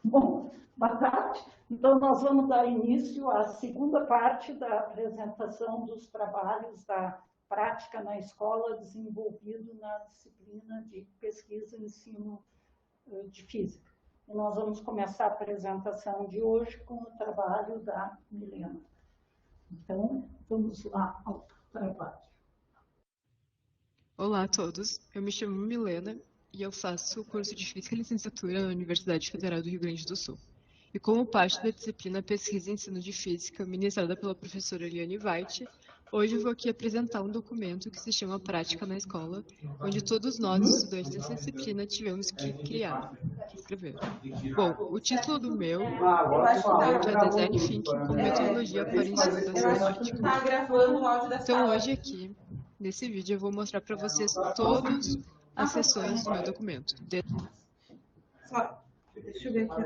Bom, boa tarde. Então, nós vamos dar início à segunda parte da apresentação dos trabalhos da prática na escola desenvolvido na disciplina de pesquisa e ensino de física. E nós vamos começar a apresentação de hoje com o trabalho da Milena. Então, vamos lá ao trabalho. Olá a todos, eu me chamo Milena e eu faço o curso de Física e Licenciatura na Universidade Federal do Rio Grande do Sul. E como parte da disciplina Pesquisa e Ensino de Física, ministrada pela professora Eliane Veit, hoje eu vou aqui apresentar um documento que se chama Prática na Escola, onde todos nós, estudantes dessa disciplina, tivemos que criar, que escrever. Bom, o título do meu documento é Design Thinking com Metodologia para o Ensino da Cinemática. Então hoje aqui, nesse vídeo, eu vou mostrar para vocês todas as seções do meu documento. Só, deixa eu ver aqui.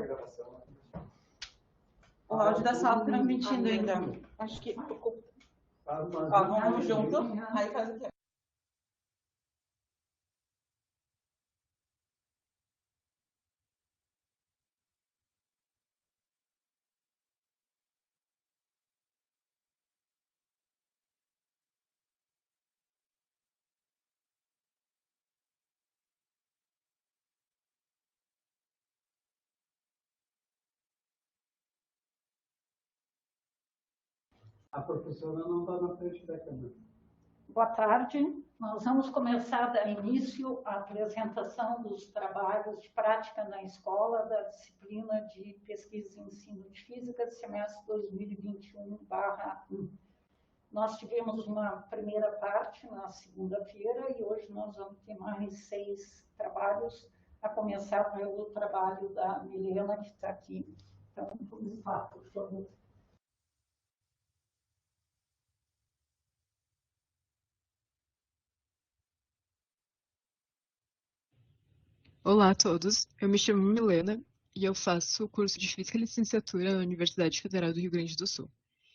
O áudio da sala transmitindo ainda. Acho que... Ó, vamos junto. Aí faz o quê? A professora não está na frente da câmera. Boa tarde. Nós vamos começar a dar início à apresentação dos trabalhos de prática na escola da disciplina de pesquisa e ensino de física, semestre 2021/1. Nós tivemos uma primeira parte na segunda-feira e hoje nós vamos ter mais 6 trabalhos, a começar pelo trabalho da Milena, que está aqui. Então, vamos lá, por favor. Olá a todos, eu me chamo Milena e eu faço o curso de Física e Licenciatura na Universidade Federal do Rio Grande do Sul.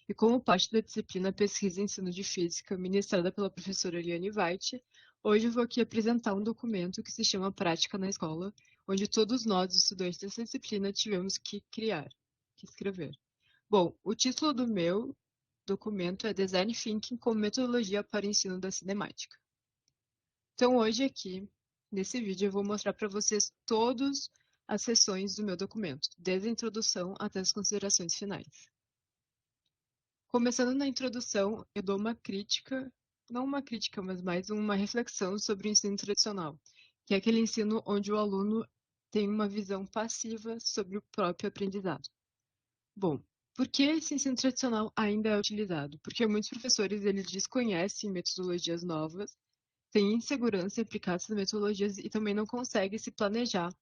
E como parte da disciplina Pesquisa e Ensino de Física, ministrada pela professora Eliane Veit, hoje eu vou aqui apresentar um documento que se chama Prática na Escola, onde todos nós, estudantes dessa disciplina, tivemos que criar, que escrever. Bom, o título do meu documento é Design Thinking como Metodologia para o Ensino da Cinemática. Então, hoje aqui, nesse vídeo, eu vou mostrar para vocês todas as seções do meu documento, desde a introdução até as considerações finais. Começando na introdução, eu dou uma crítica, não uma crítica, mas mais uma reflexão sobre o ensino tradicional, que é aquele ensino onde o aluno tem uma visão passiva sobre o próprio aprendizado. Bom, por que esse ensino tradicional ainda é utilizado? Porque muitos professores eles desconhecem metodologias novas, têm insegurança em aplicar essas metodologias e também não conseguem se planejar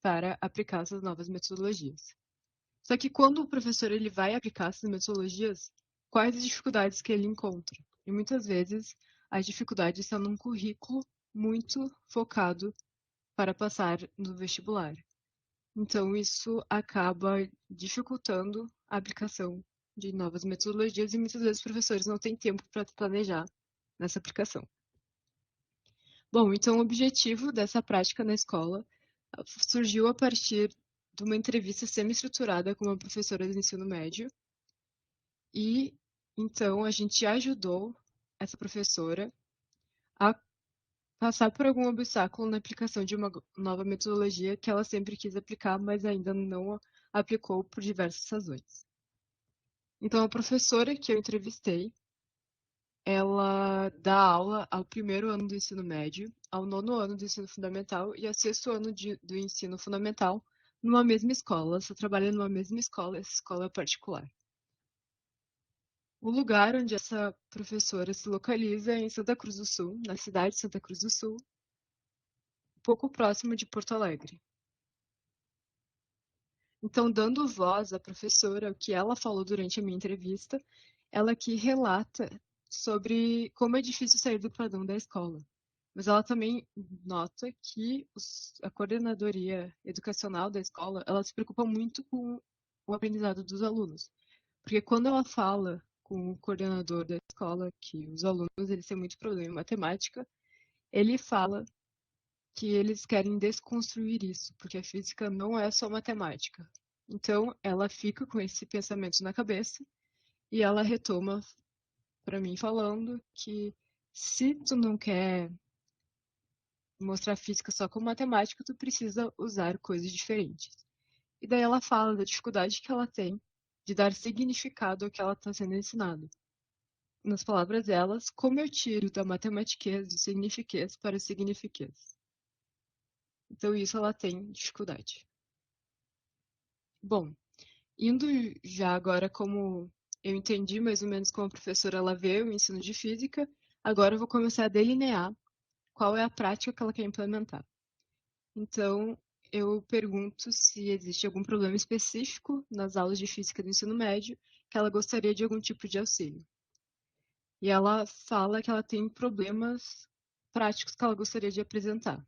para aplicar essas novas metodologias. Só que quando o professor ele vai aplicar essas metodologias, quais as dificuldades que ele encontra? E muitas vezes as dificuldades estão num currículo muito focado para passar no vestibular. Então isso acaba dificultando a aplicação de novas metodologias e muitas vezes os professores não têm tempo para planejar nessa aplicação. Bom, então o objetivo dessa prática na escola surgiu a partir de uma entrevista semi-estruturada com uma professora do ensino médio. E, então, a gente ajudou essa professora a passar por algum obstáculo na aplicação de uma nova metodologia que ela sempre quis aplicar, mas ainda não aplicou por diversas razões. Então, a professora que eu entrevistei, ela dá aula ao primeiro ano do ensino médio, ao nono ano do ensino fundamental e ao sexto ano do ensino fundamental numa mesma escola. Ela só trabalha numa mesma escola, essa escola é particular. O lugar onde essa professora se localiza é em Santa Cruz do Sul, na cidade de Santa Cruz do Sul, pouco próximo de Porto Alegre. Então, dando voz à professora, o que ela falou durante a minha entrevista, ela aqui relata sobre como é difícil sair do padrão da escola. Mas ela também nota que a coordenadoria educacional da escola, ela se preocupa muito com o aprendizado dos alunos. Porque quando ela fala com o coordenador da escola que os alunos eles têm muito problema em matemática, ele fala que eles querem desconstruir isso, porque a física não é só matemática. Então, ela fica com esse pensamento na cabeça e ela retoma para mim falando que se tu não quer mostrar física só com matemática, tu precisa usar coisas diferentes. E daí ela fala da dificuldade que ela tem de dar significado ao que ela está sendo ensinada. Nas palavras delas, como eu tiro da matematiquez do signifiquez para o signifiquez. Então isso ela tem dificuldade. Bom, indo já agora como eu entendi mais ou menos como a professora ela vê o ensino de física, agora eu vou começar a delinear qual é a prática que ela quer implementar. Então, eu pergunto se existe algum problema específico nas aulas de física do ensino médio que ela gostaria de algum tipo de auxílio. E ela fala que ela tem problemas práticos que ela gostaria de apresentar.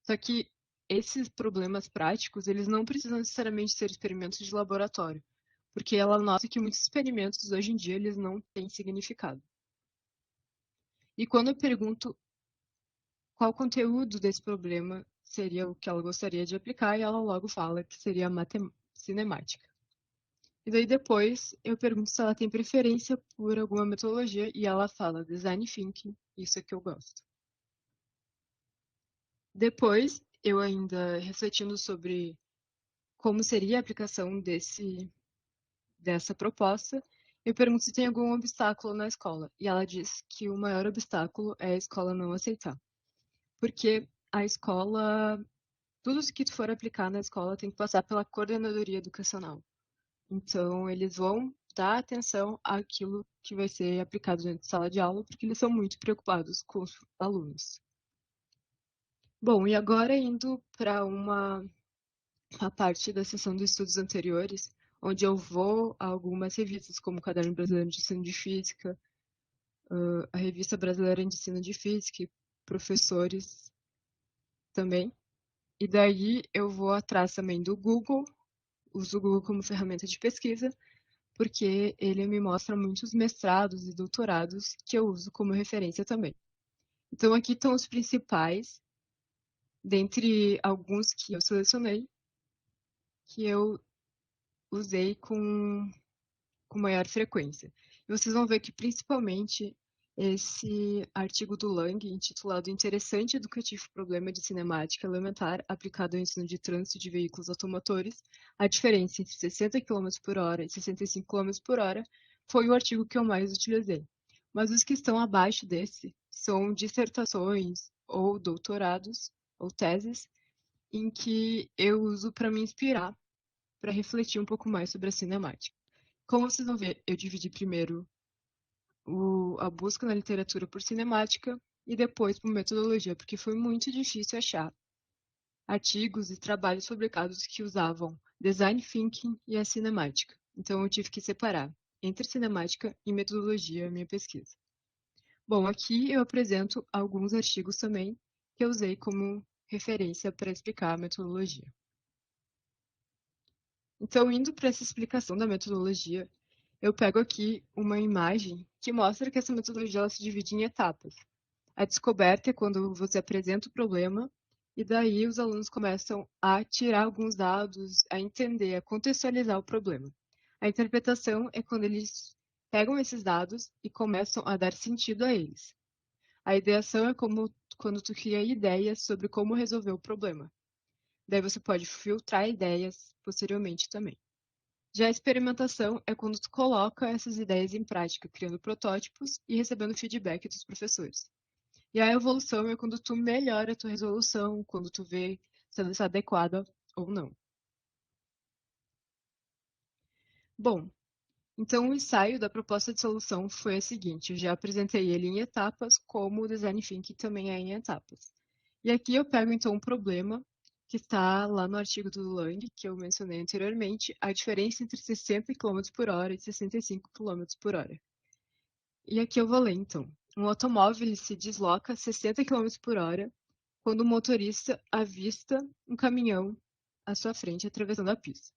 Só que esses problemas práticos, eles não precisam necessariamente ser experimentos de laboratório, porque ela nota que muitos experimentos hoje em dia eles não têm significado. E quando eu pergunto qual conteúdo desse problema seria o que ela gostaria de aplicar, e ela logo fala que seria a cinemática. E daí depois eu pergunto se ela tem preferência por alguma metodologia, e ela fala design thinking, isso é que eu gosto. Depois, eu ainda refletindo sobre como seria a aplicação dessa proposta, eu pergunto se tem algum obstáculo na escola. E ela diz que o maior obstáculo é a escola não aceitar. Porque a escola, tudo que tu for aplicar na escola tem que passar pela coordenadoria educacional. Então, eles vão dar atenção àquilo que vai ser aplicado dentro de sala de aula, porque eles são muito preocupados com os alunos. Bom, e agora indo para a parte da sessão dos estudos anteriores, onde eu vou a algumas revistas, como o Caderno Brasileiro de Ensino de Física, a Revista Brasileira de Ensino de Física, e professores também. E daí eu vou atrás também do Google, uso o Google como ferramenta de pesquisa, porque ele me mostra muitos mestrados e doutorados que eu uso como referência também. Então aqui estão os principais, dentre alguns que eu selecionei, que eu usei com maior frequência. E vocês vão ver que, principalmente, esse artigo do Lang, intitulado Interessante e Educativo Problema de Cinemática Elementar aplicado ao ensino de trânsito de veículos automotores, a diferença entre 60 km por hora e 65 km por hora, foi o artigo que eu mais utilizei. Mas os que estão abaixo desse são dissertações ou doutorados ou teses em que eu uso para me inspirar, para refletir um pouco mais sobre a cinemática. Como vocês vão ver, eu dividi primeiro a busca na literatura por cinemática e depois por metodologia, porque foi muito difícil achar artigos e trabalhos publicados que usavam design thinking e a cinemática. Então eu tive que separar entre cinemática e metodologia a minha pesquisa. Bom, aqui eu apresento alguns artigos também que eu usei como referência para explicar a metodologia. Então, indo para essa explicação da metodologia, eu pego aqui uma imagem que mostra que essa metodologia ela se divide em etapas. A descoberta é quando você apresenta o problema e daí os alunos começam a tirar alguns dados, a entender, a contextualizar o problema. A interpretação é quando eles pegam esses dados e começam a dar sentido a eles. A ideação é quando tu cria ideias sobre como resolver o problema. Daí você pode filtrar ideias posteriormente também. Já a experimentação é quando tu coloca essas ideias em prática, criando protótipos e recebendo feedback dos professores. E a evolução é quando tu melhora a tua resolução, quando tu vê se ela está adequada ou não. Bom, então o ensaio da proposta de solução foi a seguinte, eu já apresentei ele em etapas, como o Design Thinking também é em etapas. E aqui eu pego então um problema que está lá no artigo do Lang, que eu mencionei anteriormente, a diferença entre 60 km por hora e 65 km por hora. E aqui eu vou ler, então. Um automóvel ele se desloca a 60 km por hora quando o motorista avista um caminhão à sua frente atravessando a pista.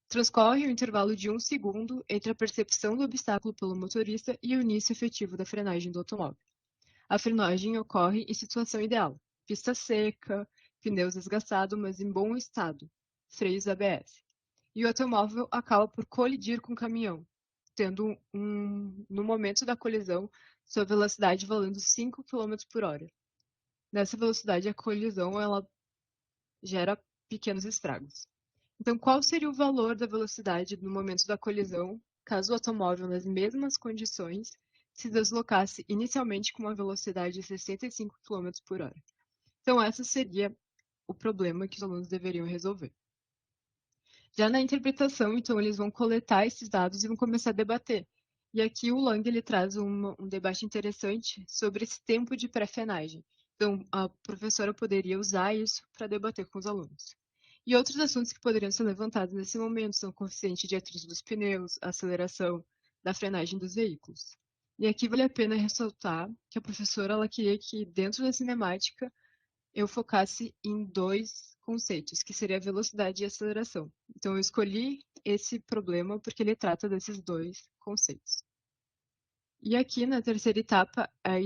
Transcorre um intervalo de 1 segundo entre a percepção do obstáculo pelo motorista e o início efetivo da frenagem do automóvel. A frenagem ocorre em situação ideal, pista seca, pneus desgastados, mas em bom estado, freios ABS. E o automóvel acaba por colidir com o caminhão, tendo no momento da colisão, sua velocidade valendo 5 km por hora. Nessa velocidade, a colisão ela gera pequenos estragos. Então, qual seria o valor da velocidade no momento da colisão, caso o automóvel, nas mesmas condições, se deslocasse inicialmente com uma velocidade de 65 km por hora? Então, esse seria o problema que os alunos deveriam resolver. Já na interpretação, então, eles vão coletar esses dados e vão começar a debater. E aqui o Lang ele traz um debate interessante sobre esse tempo de pré-frenagem. Então, a professora poderia usar isso para debater com os alunos. E outros assuntos que poderiam ser levantados nesse momento são o coeficiente de atrito dos pneus, a aceleração da frenagem dos veículos. E aqui vale a pena ressaltar que a professora ela queria que, dentro da cinemática, eu focasse em dois conceitos, que seria a velocidade e a aceleração. Então, eu escolhi esse problema porque ele trata desses dois conceitos. E aqui, na terceira etapa, a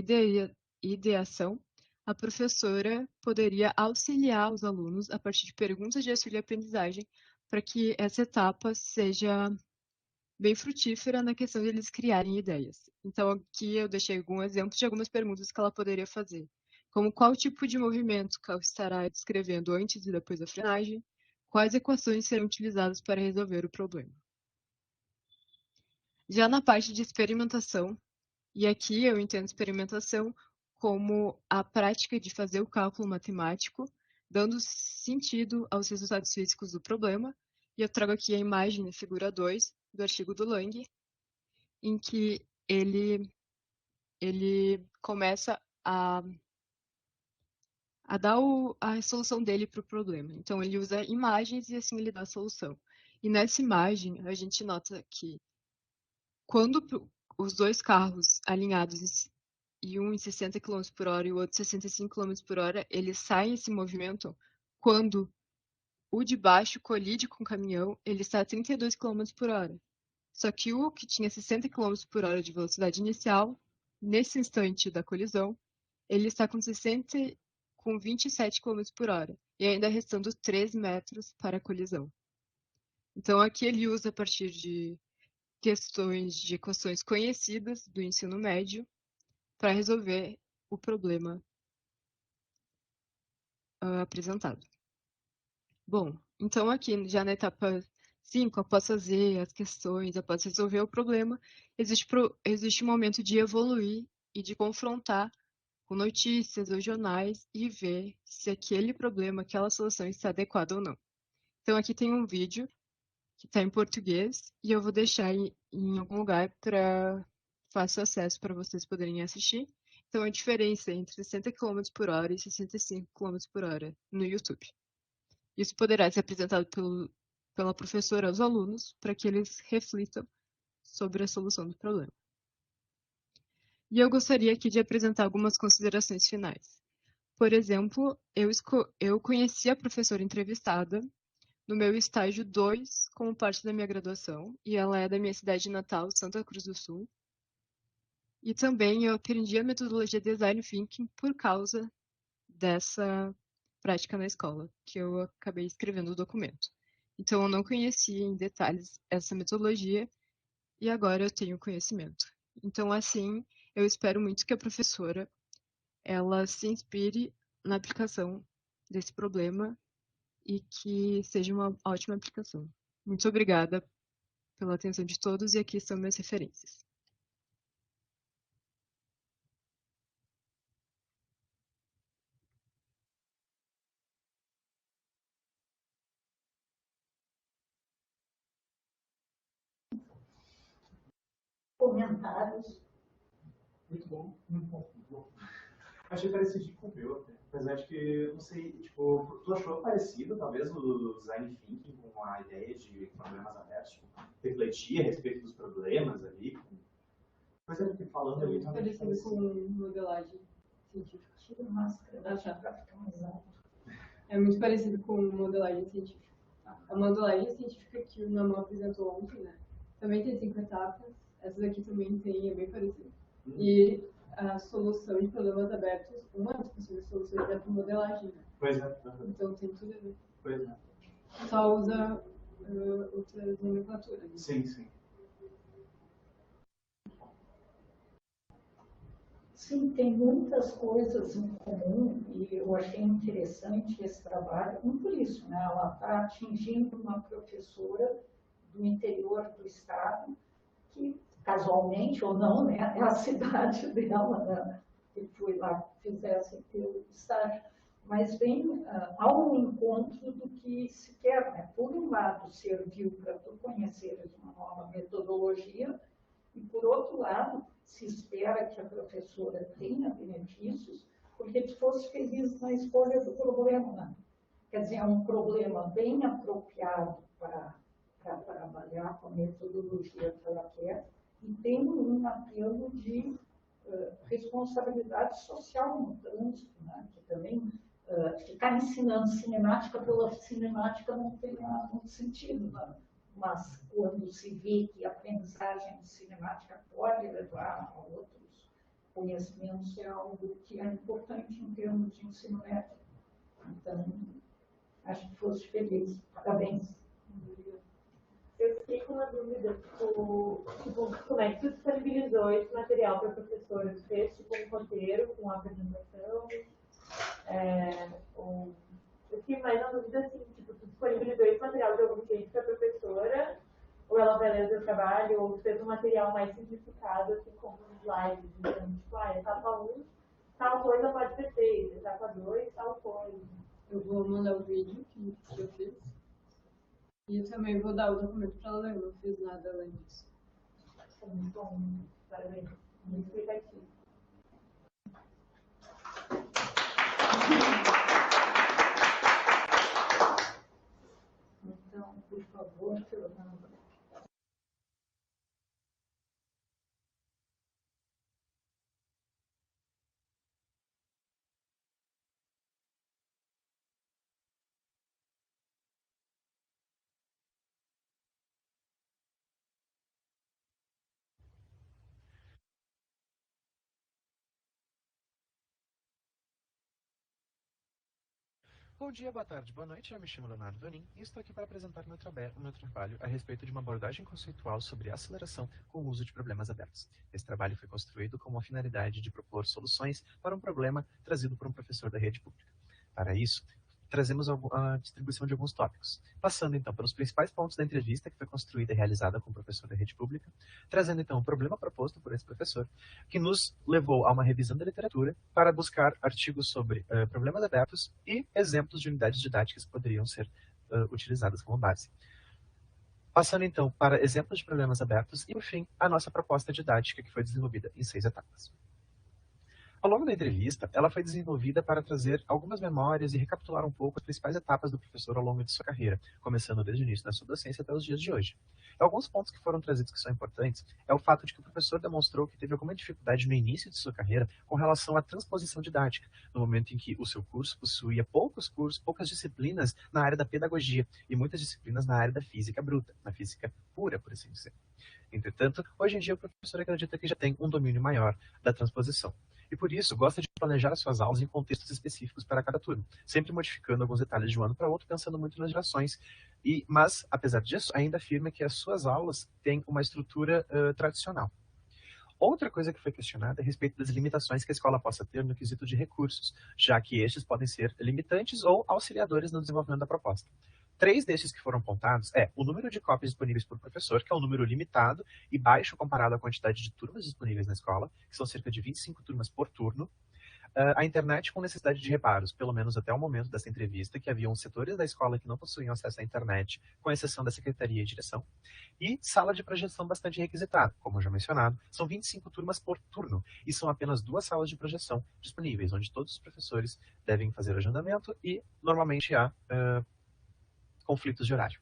ideação, a professora poderia auxiliar os alunos a partir de perguntas de auxílio e aprendizagem para que essa etapa seja bem frutífera na questão de eles criarem ideias. Então, aqui eu deixei algum exemplo de algumas perguntas que ela poderia fazer, como qual tipo de movimento que ela estará descrevendo antes e depois da frenagem, quais equações serão utilizadas para resolver o problema. Já na parte de experimentação, e aqui eu entendo experimentação como a prática de fazer o cálculo matemático, dando sentido aos resultados físicos do problema, e eu trago aqui a imagem na figura 2 do artigo do Lang, em que ele começa a dar a solução dele para o problema. Então, ele usa imagens e assim ele dá a solução. E nessa imagem, a gente nota que quando os dois carros alinhados e um em 60 km por hora e o outro 65 km por hora, eles saem e se movimentam, quando o de baixo colide com o caminhão, ele está a 32 km por hora. Só que o que tinha 60 km por hora de velocidade inicial, nesse instante da colisão, ele está com 27 km por hora, e ainda restando 3 metros para a colisão. Então, aqui ele usa a partir de questões de equações conhecidas do ensino médio para resolver o problema apresentado. Bom, então aqui já na etapa 5, após fazer as questões, após resolver o problema, existe um momento de evoluir e de confrontar com notícias ou jornais e ver se aquele problema, aquela solução está adequada ou não. Então aqui tem um vídeo que está em português e eu vou deixar em algum lugar para fácil acesso para vocês poderem assistir. Então a diferença entre 60 km por hora e 65 km por hora no YouTube. Isso poderá ser apresentado pela professora aos alunos para que eles reflitam sobre a solução do problema. E eu gostaria aqui de apresentar algumas considerações finais. Por exemplo, eu conheci a professora entrevistada no meu estágio 2 como parte da minha graduação, e ela é da minha cidade natal, Santa Cruz do Sul. E também eu aprendi a metodologia Design Thinking por causa dessa prática na escola, que eu acabei escrevendo o documento. Então, eu não conhecia em detalhes essa metodologia e agora eu tenho conhecimento. Então, assim, eu espero muito que a professora ela se inspire na aplicação desse problema e que seja uma ótima aplicação. Muito obrigada pela atenção de todos e aqui são minhas referências. Comentários? Muito bom, muito bom, muito bom. Achei parecido com o meu, até. Apesar de que, não sei, tipo, tu achou parecido, talvez, o design thinking com a ideia de problemas abertos? Tipo, refletir a respeito dos problemas ali? Coisa que falando ali, realmente Parecido com modelagem científica. Tira a máscara para ficar mais alto. É muito parecido com modelagem científica. A modelagem científica que o Namor apresentou ontem, né? Também tem 5 etapas. Essa daqui também tem, é bem parecida. E a solução de problemas abertos, uma das possíveis soluções é para modelagem, né? Pois é. Então tem tudo a ver. Pois é. Só usa outras nomenclaturas. Né? Sim, sim. Sim, tem muitas coisas em comum e eu achei interessante esse trabalho, não por isso, né? Ela está atingindo uma professora do interior do estado, que casualmente ou não, né, é a cidade dela, né, que fui lá, fizesse o estágio, mas vem ao encontro do que se quer, né? Por um lado, serviu para tu conheceres uma nova metodologia, e por outro lado, se espera que a professora tenha benefícios, porque tu fosse feliz na escolha do problema, né? Quer dizer, é um problema bem apropriado para trabalhar com a metodologia que ela quer, e tem um apelo de responsabilidade social no trânsito, né? Que também ficar ensinando cinemática pela cinemática não tem muito sentido, né? Mas quando se vê que a aprendizagem de cinemática pode levar a outros conhecimentos, é algo que é importante em termos de ensino médio. Então, acho que fosse feliz. Parabéns. Eu fiquei com uma dúvida, como é que tu disponibilizou esse material para a professora? Tu fez tipo um roteiro com a apresentação? Eu fiquei mais na dúvida assim, tipo, tu disponibilizou esse material de algum jeito para a professora? Ou ela vai ler o teu trabalho? Ou tu fez um material mais simplificado, assim, como slides? Então, tipo, etapa 1, tal coisa pode ser feita, etapa 2, tal coisa. Eu vou mandar o vídeo que eu fiz. E eu também vou dar o documento para ela ler, eu não fiz nada além disso. Muito bom, parabéns. Muito explicativo. Então, por favor, Fernanda. Bom dia, boa tarde, boa noite, eu me chamo Leonardo Donin e estou aqui para apresentar meu trabalho a respeito de uma abordagem conceitual sobre aceleração com o uso de problemas abertos. Esse trabalho foi construído com a finalidade de propor soluções para um problema trazido por um professor da rede pública. Para isso, trazemos a distribuição de alguns tópicos, passando então pelos principais pontos da entrevista que foi construída e realizada com o professor da rede pública, trazendo então o problema proposto por esse professor, que nos levou a uma revisão da literatura para buscar artigos sobre problemas abertos e exemplos de unidades didáticas que poderiam ser utilizadas como base. Passando então para exemplos de problemas abertos e, por fim, a nossa proposta didática que foi desenvolvida em 6 etapas. Ao longo da entrevista, ela foi desenvolvida para trazer algumas memórias e recapitular um pouco as principais etapas do professor ao longo de sua carreira, começando desde o início da sua docência até os dias de hoje. Alguns pontos que foram trazidos que são importantes é o fato de que o professor demonstrou que teve alguma dificuldade no início de sua carreira com relação à transposição didática, no momento em que o seu curso possuía poucas disciplinas na área da pedagogia e muitas disciplinas na área da física bruta, na física pura, por assim dizer. Entretanto, hoje em dia o professor acredita que já tem um domínio maior da transposição. E por isso gosta de planejar suas aulas em contextos específicos para cada turma, sempre modificando alguns detalhes de um ano para outro, pensando muito nas gerações. Mas, apesar disso, ainda afirma que as suas aulas têm uma estrutura tradicional. Outra coisa que foi questionada é a respeito das limitações que a escola possa ter no quesito de recursos, já que estes podem ser limitantes ou auxiliadores no desenvolvimento da proposta. 3 destes que foram apontados é o número de cópias disponíveis por professor, que é um número limitado e baixo comparado à quantidade de turmas disponíveis na escola, que são cerca de 25 turmas por turno. A internet com necessidade de reparos, pelo menos até o momento dessa entrevista, que haviam setores da escola que não possuíam acesso à internet, com exceção da secretaria e direção. E sala de projeção bastante requisitada, como já mencionado, são 25 turmas por turno, e são apenas 2 salas de projeção disponíveis, onde todos os professores devem fazer agendamento e, normalmente, há conflitos de horário.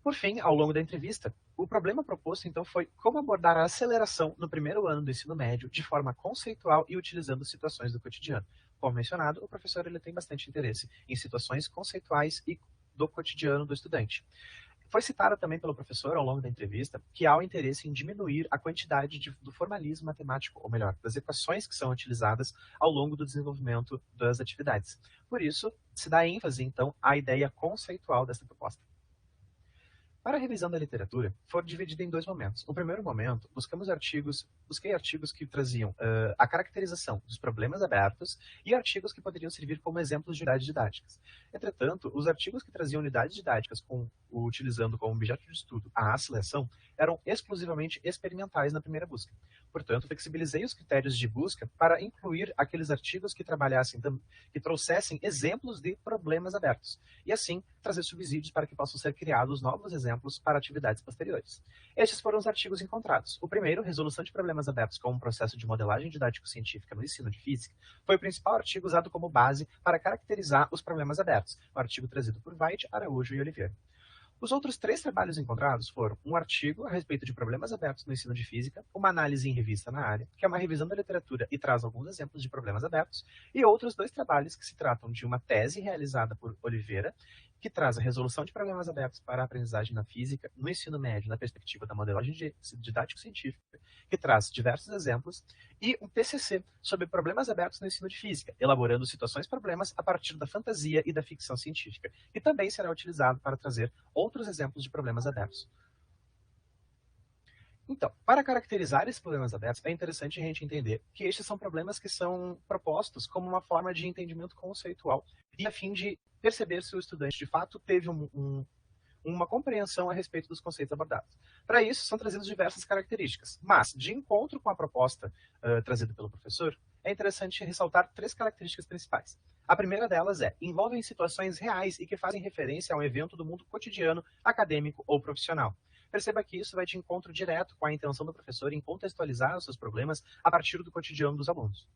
Por fim, ao longo da entrevista, o problema proposto então foi como abordar a aceleração no primeiro ano do ensino médio de forma conceitual e utilizando situações do cotidiano. Como mencionado, o professor ele tem bastante interesse em situações conceituais e do cotidiano do estudante. Foi citado também pelo professor ao longo da entrevista que há o interesse em diminuir a quantidade do formalismo matemático, ou melhor, das equações que são utilizadas ao longo do desenvolvimento das atividades. Por isso, se dá ênfase, então, à ideia conceitual desta proposta. Para a revisão da literatura, foi dividida em 2 momentos. No primeiro momento, busquei artigos que traziam a caracterização dos problemas abertos e artigos que poderiam servir como exemplos de unidades didáticas. Entretanto, os artigos que traziam unidades didáticas utilizando como objeto de estudo a aceleração eram exclusivamente experimentais na primeira busca. Portanto, flexibilizei os critérios de busca para incluir aqueles artigos que trouxessem exemplos de problemas abertos, e assim trazer subsídios para que possam ser criados novos exemplos para atividades posteriores. Estes foram os artigos encontrados. O primeiro, Resolução de Problemas Abertos como um processo de modelagem didático-científica no ensino de física, foi o principal artigo usado como base para caracterizar os problemas abertos, o artigo trazido por White, Araújo e Oliveira. Os outros 3 trabalhos encontrados foram um artigo a respeito de problemas abertos no ensino de física, uma análise em revista na área, que é uma revisão da literatura e traz alguns exemplos de problemas abertos, e outros 2 trabalhos que se tratam de uma tese realizada por Oliveira, que traz a resolução de problemas abertos para a aprendizagem na física no ensino médio, na perspectiva da modelagem didático-científica, que traz diversos exemplos, e um TCC sobre problemas abertos no ensino de física, elaborando situações-problemas a partir da fantasia e da ficção científica, que também será utilizado para trazer outros exemplos de problemas abertos. Então, para caracterizar esses problemas abertos, é interessante a gente entender que estes são problemas que são propostos como uma forma de entendimento conceitual e a fim de perceber se o estudante, de fato, teve uma compreensão a respeito dos conceitos abordados. Para isso, são trazidas diversas características, mas, de encontro com a proposta trazida pelo professor, é interessante ressaltar 3 características principais. A primeira delas envolvem situações reais e que fazem referência a um evento do mundo cotidiano, acadêmico ou profissional. Perceba que isso vai de encontro direto com a intenção do professor em contextualizar os seus problemas a partir do cotidiano dos alunos.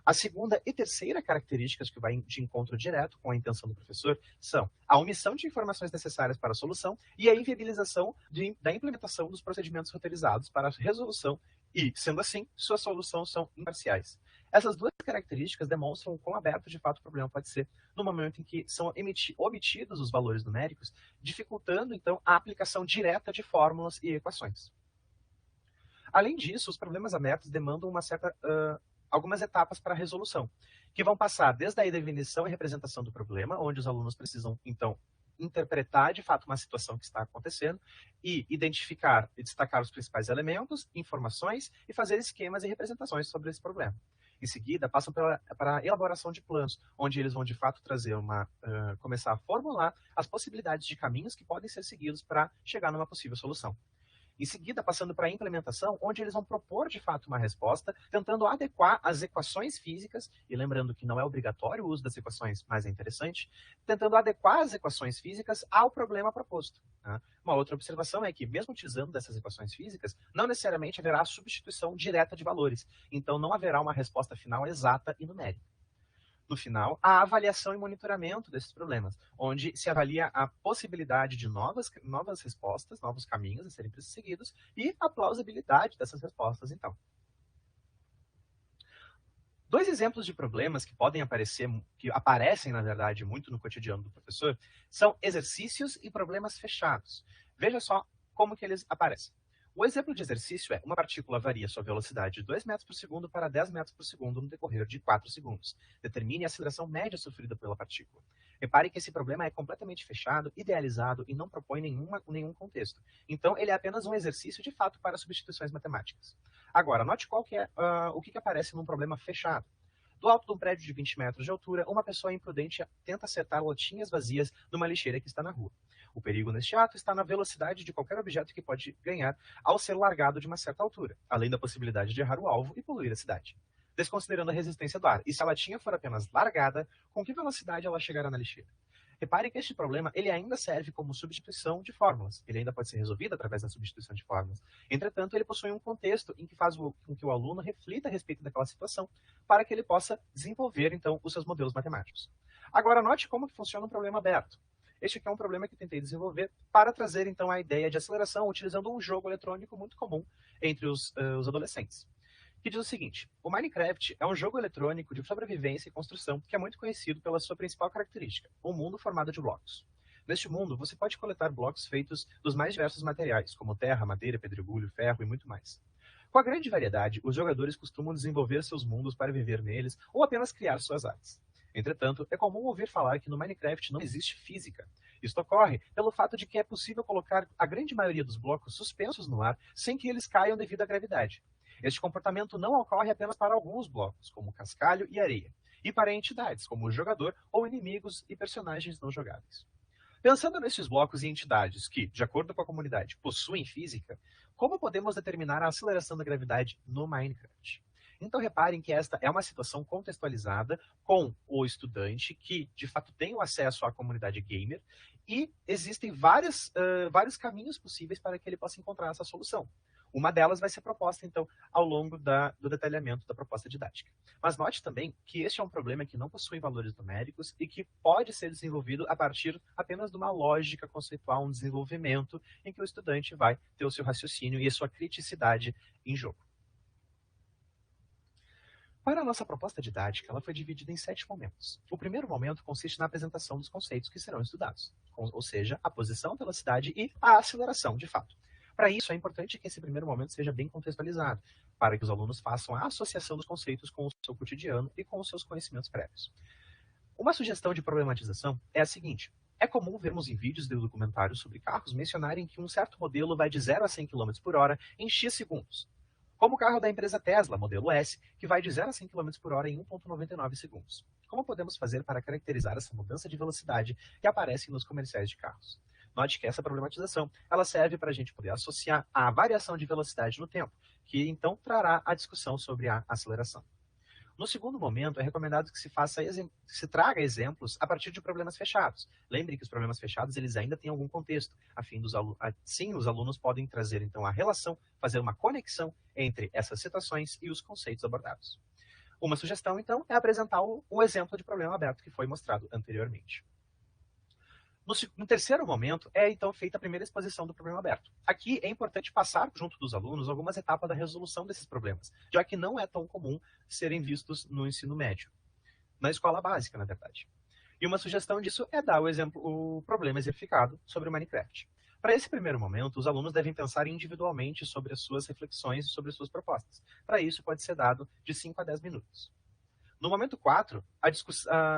A segunda e terceira características que vai de encontro direto com a intenção do professor são a omissão de informações necessárias para a solução e a inviabilização da implementação dos procedimentos roteirizados para a resolução e, sendo assim, suas soluções são imparciais. Essas 2 características demonstram o quão aberto de fato o problema pode ser no momento em que são obtidos os valores numéricos, dificultando então a aplicação direta de fórmulas e equações. Além disso, os problemas abertos demandam algumas etapas para a resolução, que vão passar desde a definição e representação do problema, onde os alunos precisam, então, interpretar de fato uma situação que está acontecendo e identificar e destacar os principais elementos, informações e fazer esquemas e representações sobre esse problema. Em seguida, passam para a elaboração de planos, onde eles vão de fato trazer começar a formular as possibilidades de caminhos que podem ser seguidos para chegar numa possível solução. Em seguida, passando para a implementação, onde eles vão propor de fato uma resposta, tentando adequar as equações físicas, e lembrando que não é obrigatório o uso das equações, mas é interessante, tentando adequar as equações físicas ao problema proposto. Tá? Uma outra observação é que, mesmo utilizando dessas equações físicas, não necessariamente haverá substituição direta de valores, então não haverá uma resposta final exata e numérica. No final, a avaliação e monitoramento desses problemas, onde se avalia a possibilidade de novas respostas, novos caminhos a serem seguidos e a plausibilidade dessas respostas, então. 2 exemplos de problemas que aparecem, na verdade, muito no cotidiano do professor, são exercícios e problemas fechados. Veja só como que eles aparecem. O exemplo de exercício é: uma partícula varia sua velocidade de 2 metros por segundo para 10 metros por segundo no decorrer de 4 segundos. Determine a aceleração média sofrida pela partícula. Repare que esse problema é completamente fechado, idealizado e não propõe nenhum contexto. Então, ele é apenas um exercício de fato para substituições matemáticas. Agora, note o que aparece num problema fechado. Do alto de um prédio de 20 metros de altura, uma pessoa imprudente tenta acertar latinhas vazias numa lixeira que está na rua. O perigo neste ato está na velocidade de qualquer objeto que pode ganhar ao ser largado de uma certa altura, além da possibilidade de errar o alvo e poluir a cidade. Desconsiderando a resistência do ar, e se a latinha for apenas largada, com que velocidade ela chegará na lixeira? Repare que este problema ele ainda serve como substituição de fórmulas. Ele ainda pode ser resolvido através da substituição de fórmulas. Entretanto, ele possui um contexto em que faz com que o aluno reflita a respeito daquela situação para que ele possa desenvolver, então, os seus modelos matemáticos. Agora, note como que funciona um problema aberto. Este aqui é um problema que tentei desenvolver para trazer, então, a ideia de aceleração utilizando um jogo eletrônico muito comum entre os adolescentes, que diz o seguinte: o Minecraft é um jogo eletrônico de sobrevivência e construção que é muito conhecido pela sua principal característica, um mundo formado de blocos. Neste mundo, você pode coletar blocos feitos dos mais diversos materiais, como terra, madeira, pedregulho, ferro e muito mais. Com a grande variedade, os jogadores costumam desenvolver seus mundos para viver neles ou apenas criar suas artes. Entretanto, é comum ouvir falar que no Minecraft não existe física. Isto ocorre pelo fato de que é possível colocar a grande maioria dos blocos suspensos no ar sem que eles caiam devido à gravidade. Este comportamento não ocorre apenas para alguns blocos, como cascalho e areia, e para entidades, como o jogador ou inimigos e personagens não jogáveis. Pensando nesses blocos e entidades que, de acordo com a comunidade, possuem física, como podemos determinar a aceleração da gravidade no Minecraft? Então reparem que esta é uma situação contextualizada com o estudante que, de fato, tem o acesso à comunidade gamer e existem vários caminhos possíveis para que ele possa encontrar essa solução. Uma delas vai ser proposta, então, ao longo do detalhamento da proposta didática. Mas note também que este é um problema que não possui valores numéricos e que pode ser desenvolvido a partir apenas de uma lógica conceitual, um desenvolvimento em que o estudante vai ter o seu raciocínio e a sua criticidade em jogo. Para a nossa proposta didática, ela foi dividida em 7 momentos. O primeiro momento consiste na apresentação dos conceitos que serão estudados, ou seja, a posição, velocidade e a aceleração, de fato. Para isso, é importante que esse primeiro momento seja bem contextualizado, para que os alunos façam a associação dos conceitos com o seu cotidiano e com os seus conhecimentos prévios. Uma sugestão de problematização é a seguinte: é comum vermos em vídeos de documentários sobre carros mencionarem que um certo modelo vai de 0 a 100 km por hora em X segundos, como o carro da empresa Tesla, modelo S, que vai de 0 a 100 km por hora em 1,99 segundos. Como podemos fazer para caracterizar essa mudança de velocidade que aparece nos comerciais de carros? Note que essa problematização ela serve para a gente poder associar a variação de velocidade no tempo, que então trará a discussão sobre a aceleração. No segundo momento, é recomendado que se traga exemplos a partir de problemas fechados. Lembre que os problemas fechados eles ainda têm algum contexto. Assim, os alunos podem trazer então a relação, fazer uma conexão entre essas situações e os conceitos abordados. Uma sugestão, então, é apresentar o exemplo de problema aberto que foi mostrado anteriormente. No terceiro momento, é então feita a primeira exposição do problema aberto. Aqui é importante passar junto dos alunos algumas etapas da resolução desses problemas, já que não é tão comum serem vistos no ensino médio, na escola básica, na verdade. E uma sugestão disso é dar o problema exemplificado sobre o Minecraft. Para esse primeiro momento, os alunos devem pensar individualmente sobre as suas reflexões e sobre as suas propostas. Para isso, pode ser dado de 5 a 10 minutos. No momento 4,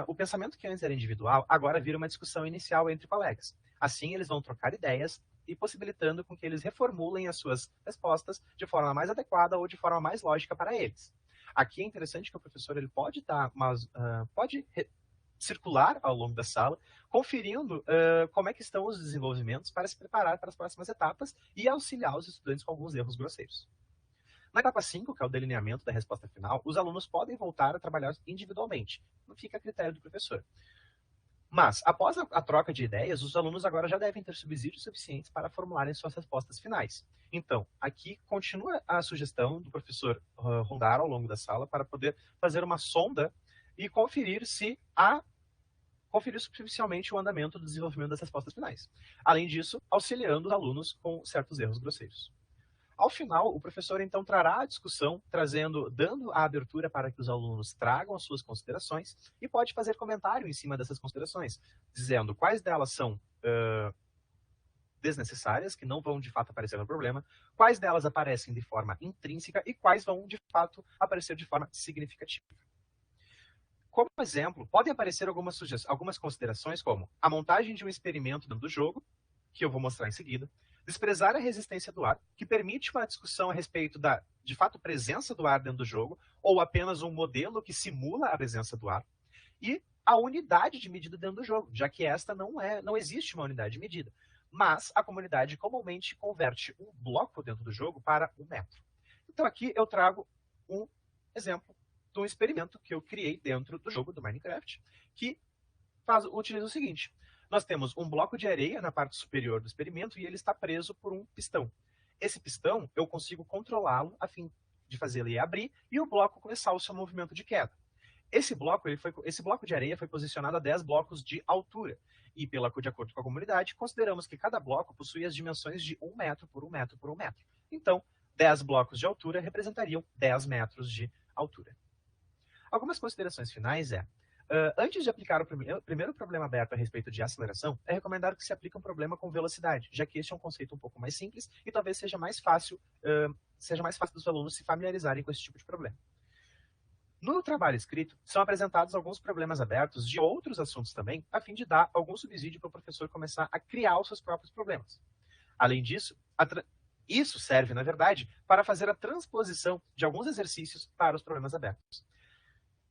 o pensamento que antes era individual, agora vira uma discussão inicial entre colegas. Assim, eles vão trocar ideias e possibilitando com que eles reformulem as suas respostas de forma mais adequada ou de forma mais lógica para eles. Aqui é interessante que o professor ele pode circular ao longo da sala, conferindo como é que estão os desenvolvimentos para se preparar para as próximas etapas e auxiliar os estudantes com alguns erros grosseiros. Na etapa 5, que é o delineamento da resposta final, os alunos podem voltar a trabalhar individualmente. Não fica a critério do professor. Mas, após a troca de ideias, os alunos agora já devem ter subsídios suficientes para formularem suas respostas finais. Então, aqui continua a sugestão do professor rondar ao longo da sala para poder fazer uma sonda e conferir superficialmente o andamento do desenvolvimento das respostas finais. Além disso, auxiliando os alunos com certos erros grosseiros. Ao final, o professor então trará a discussão, dando a abertura para que os alunos tragam as suas considerações e pode fazer comentário em cima dessas considerações, dizendo quais delas são desnecessárias, que não vão de fato aparecer no problema, quais delas aparecem de forma intrínseca e quais vão de fato aparecer de forma significativa. Como exemplo, podem aparecer algumas considerações como a montagem de um experimento dentro do jogo, que eu vou mostrar em seguida, desprezar a resistência do ar, que permite uma discussão a respeito da, de fato, presença do ar dentro do jogo, ou apenas um modelo que simula a presença do ar, e a unidade de medida dentro do jogo, já que esta não existe uma unidade de medida. Mas a comunidade comumente converte um bloco dentro do jogo para 1 metro. Então aqui eu trago um exemplo de um experimento que eu criei dentro do jogo do Minecraft, que utiliza o seguinte. Nós temos um bloco de areia na parte superior do experimento e ele está preso por um pistão. Esse pistão, eu consigo controlá-lo a fim de fazer ele abrir e o bloco começar o seu movimento de queda. Esse bloco de areia foi posicionado a 10 blocos de altura. E, de acordo com a comunidade, consideramos que cada bloco possui as dimensões de 1 metro por 1 metro por 1 metro. Então, 10 blocos de altura representariam 10 metros de altura. Algumas considerações finais Antes de aplicar o primeiro problema aberto a respeito de aceleração, é recomendado que se aplique um problema com velocidade, já que este é um conceito um pouco mais simples e talvez seja mais fácil dos alunos se familiarizarem com esse tipo de problema. No trabalho escrito, são apresentados alguns problemas abertos de outros assuntos também, a fim de dar algum subsídio para o professor começar a criar os seus próprios problemas. Além disso, isso serve, na verdade, para fazer a transposição de alguns exercícios para os problemas abertos.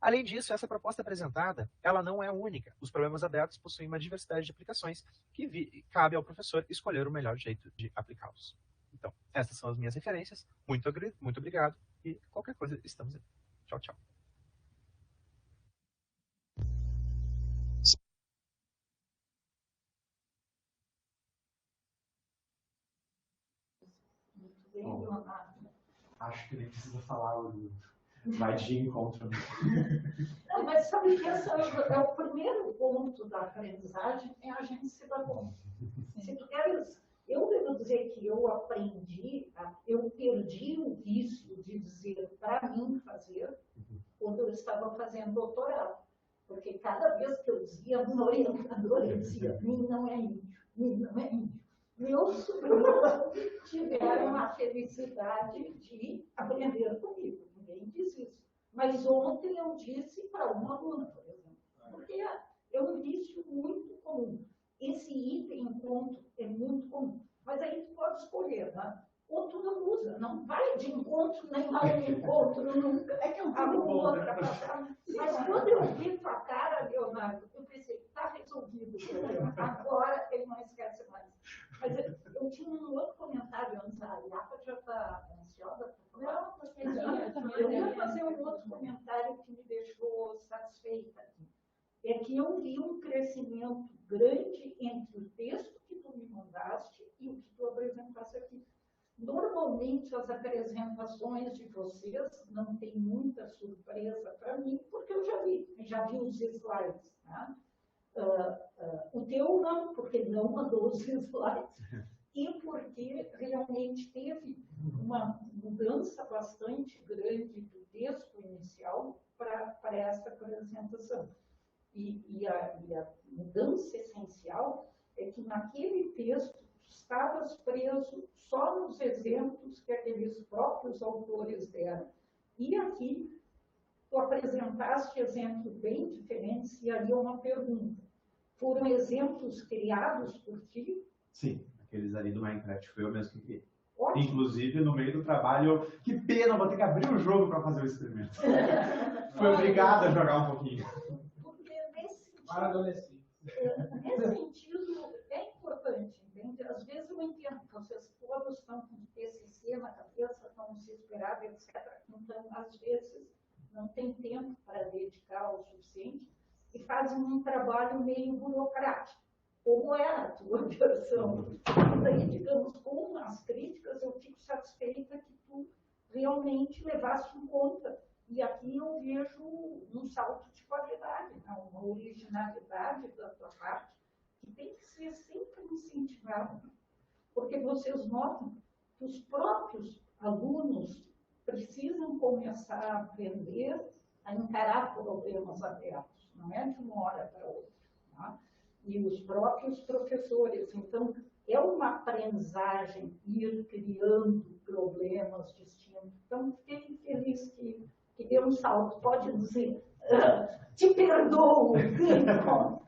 Além disso, essa proposta apresentada, ela não é única. Os problemas abertos possuem uma diversidade de aplicações que cabe ao professor escolher o melhor jeito de aplicá-los. Então, essas são as minhas referências. Muito obrigado e qualquer coisa, estamos aí. Tchau, tchau. Muito bem, Leonardo. Acho que nem precisa falar o vai de encontro. Não, mas sabe que esse é o primeiro ponto da aprendizagem, é a gente se dar conta. Se tu queres, eu devo dizer que eu aprendi, eu perdi o vício de dizer para mim fazer quando eu estava fazendo doutorado. Porque cada vez que eu dizia, no orientador, ele dizia, mim não é índio, mim não é índio. Meus sobrinhos tiveram a felicidade de aprender comigo. Ninguém diz isso. Mas ontem eu disse para uma aluna, por exemplo, porque é um vício muito comum. Esse item encontro é muito comum. Mas aí tu pode escolher, né? Ou tu não usa, não vai de encontro nem ao encontro nunca. É que eu tenho outra passada. Mas quando eu vi tua cara, Leonardo, eu pensei, está resolvido o problema. Agora ele não esquece mais. Mas eu tinha um outro comentário antes, a Iapa já está ansiosa para falar. Não, porque Eu ia fazer um outro comentário que me deixou satisfeita. É que eu vi um crescimento grande entre o texto que tu me mandaste e o que tu apresentaste aqui. Normalmente, as apresentações de vocês não tem muita surpresa para mim, porque eu já vi os slides. Né? O teu não, porque não mandou os slides, e porque realmente teve uma mudança bastante grande do texto inicial para essa apresentação. E a mudança essencial é que naquele texto estavas preso só nos exemplos que aqueles próprios autores deram. E aqui tu apresentaste exemplos bem diferentes e ali é uma pergunta. Foram exemplos criados por ti? Sim, aqueles ali do Minecraft foi eu mesmo que criei. Ótimo. Inclusive, no meio do trabalho, que pena, vou ter que abrir o jogo para fazer o experimento. Fui obrigado a jogar um pouquinho. Porque nesse sentido, Para adolescente. nesse sentido é importante, entende? Às vezes eu entendo que vocês todos estão com TCC na cabeça, estão desesperados, etc. Então, às vezes, não tem tempo para dedicar o suficiente e fazem um trabalho meio burocrático. Como é a tua versão? Daí, digamos, com as críticas, eu fico satisfeita que tu realmente levaste em conta. E aqui eu vejo um salto de qualidade, né? Uma originalidade da tua parte, que tem que ser sempre incentivada. Porque vocês notam que os próprios alunos precisam começar a aprender a encarar problemas abertos, não é de uma hora para outra. Tá? E os próprios professores. Então, é uma aprendizagem ir criando problemas distintos. Então, fiquei feliz que deu um salto. Pode dizer, te perdoo. Que bom.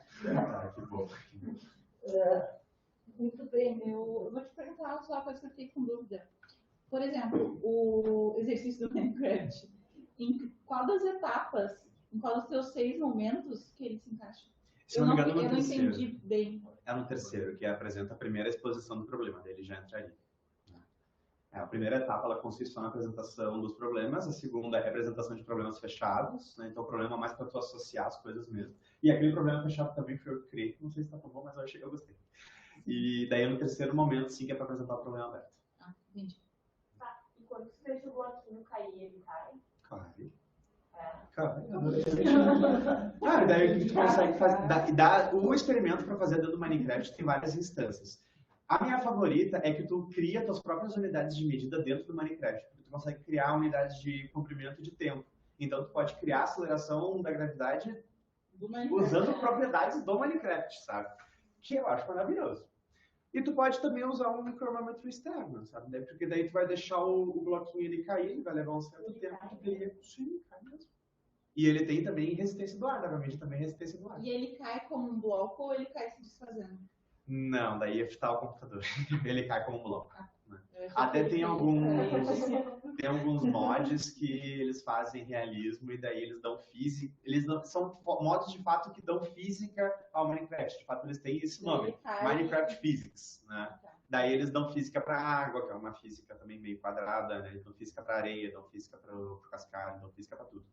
Muito bem, eu vou te perguntar só uma coisa que eu fiquei com dúvida. Por exemplo, o exercício do Minecraft. Em qual das etapas, em qual dos seus 6 momentos que ele se encaixa? Se não me engano, eu no não terceiro. entendi bem. É no terceiro, que apresenta a primeira exposição do problema, dele já entraria. A primeira etapa ela consiste só na apresentação dos problemas, a segunda é a representação de problemas fechados, né? Então o problema é mais para tu associar as coisas mesmo. E aquele problema fechado também foi eu que criei, não sei se está tão bom, mas eu achei que eu gostei. E daí no terceiro momento, sim, que é para apresentar o problema aberto. Ah, entendi. Tá. E quando você chegou aqui no CAI, ele cai? Cai. É. Cai. E daí a gente consegue dar o experimento para fazer dentro do Minecraft tem várias instâncias. A minha favorita é que tu cria tuas próprias unidades de medida dentro do Minecraft. Tu consegue criar unidades de comprimento de tempo. Então, tu pode criar a aceleração da gravidade Do Minecraft. usando propriedades do Minecraft, sabe? Que eu acho maravilhoso. E tu pode também usar um cronômetro externo, sabe? Porque daí tu vai deixar o bloquinho ele cair, ele vai levar um certo tempo que ele cai mesmo. E ele tem também resistência do ar, novamente também resistência do ar. E ele cai como um bloco ou ele cai se desfazendo? Não, daí ia fitar o computador. Ele cai como um bloco. Né? Eu Até achei tem que- alguns mods que eles fazem realismo e daí eles dão física. São mods de fato que dão física ao Minecraft. De fato, eles têm esse nome, Ele cai- Minecraft Physics, né? Tá. Daí eles dão física para água, que é uma física também meio quadrada, né? Eles dão física para areia, dão física para o cascalho, dão física para tudo.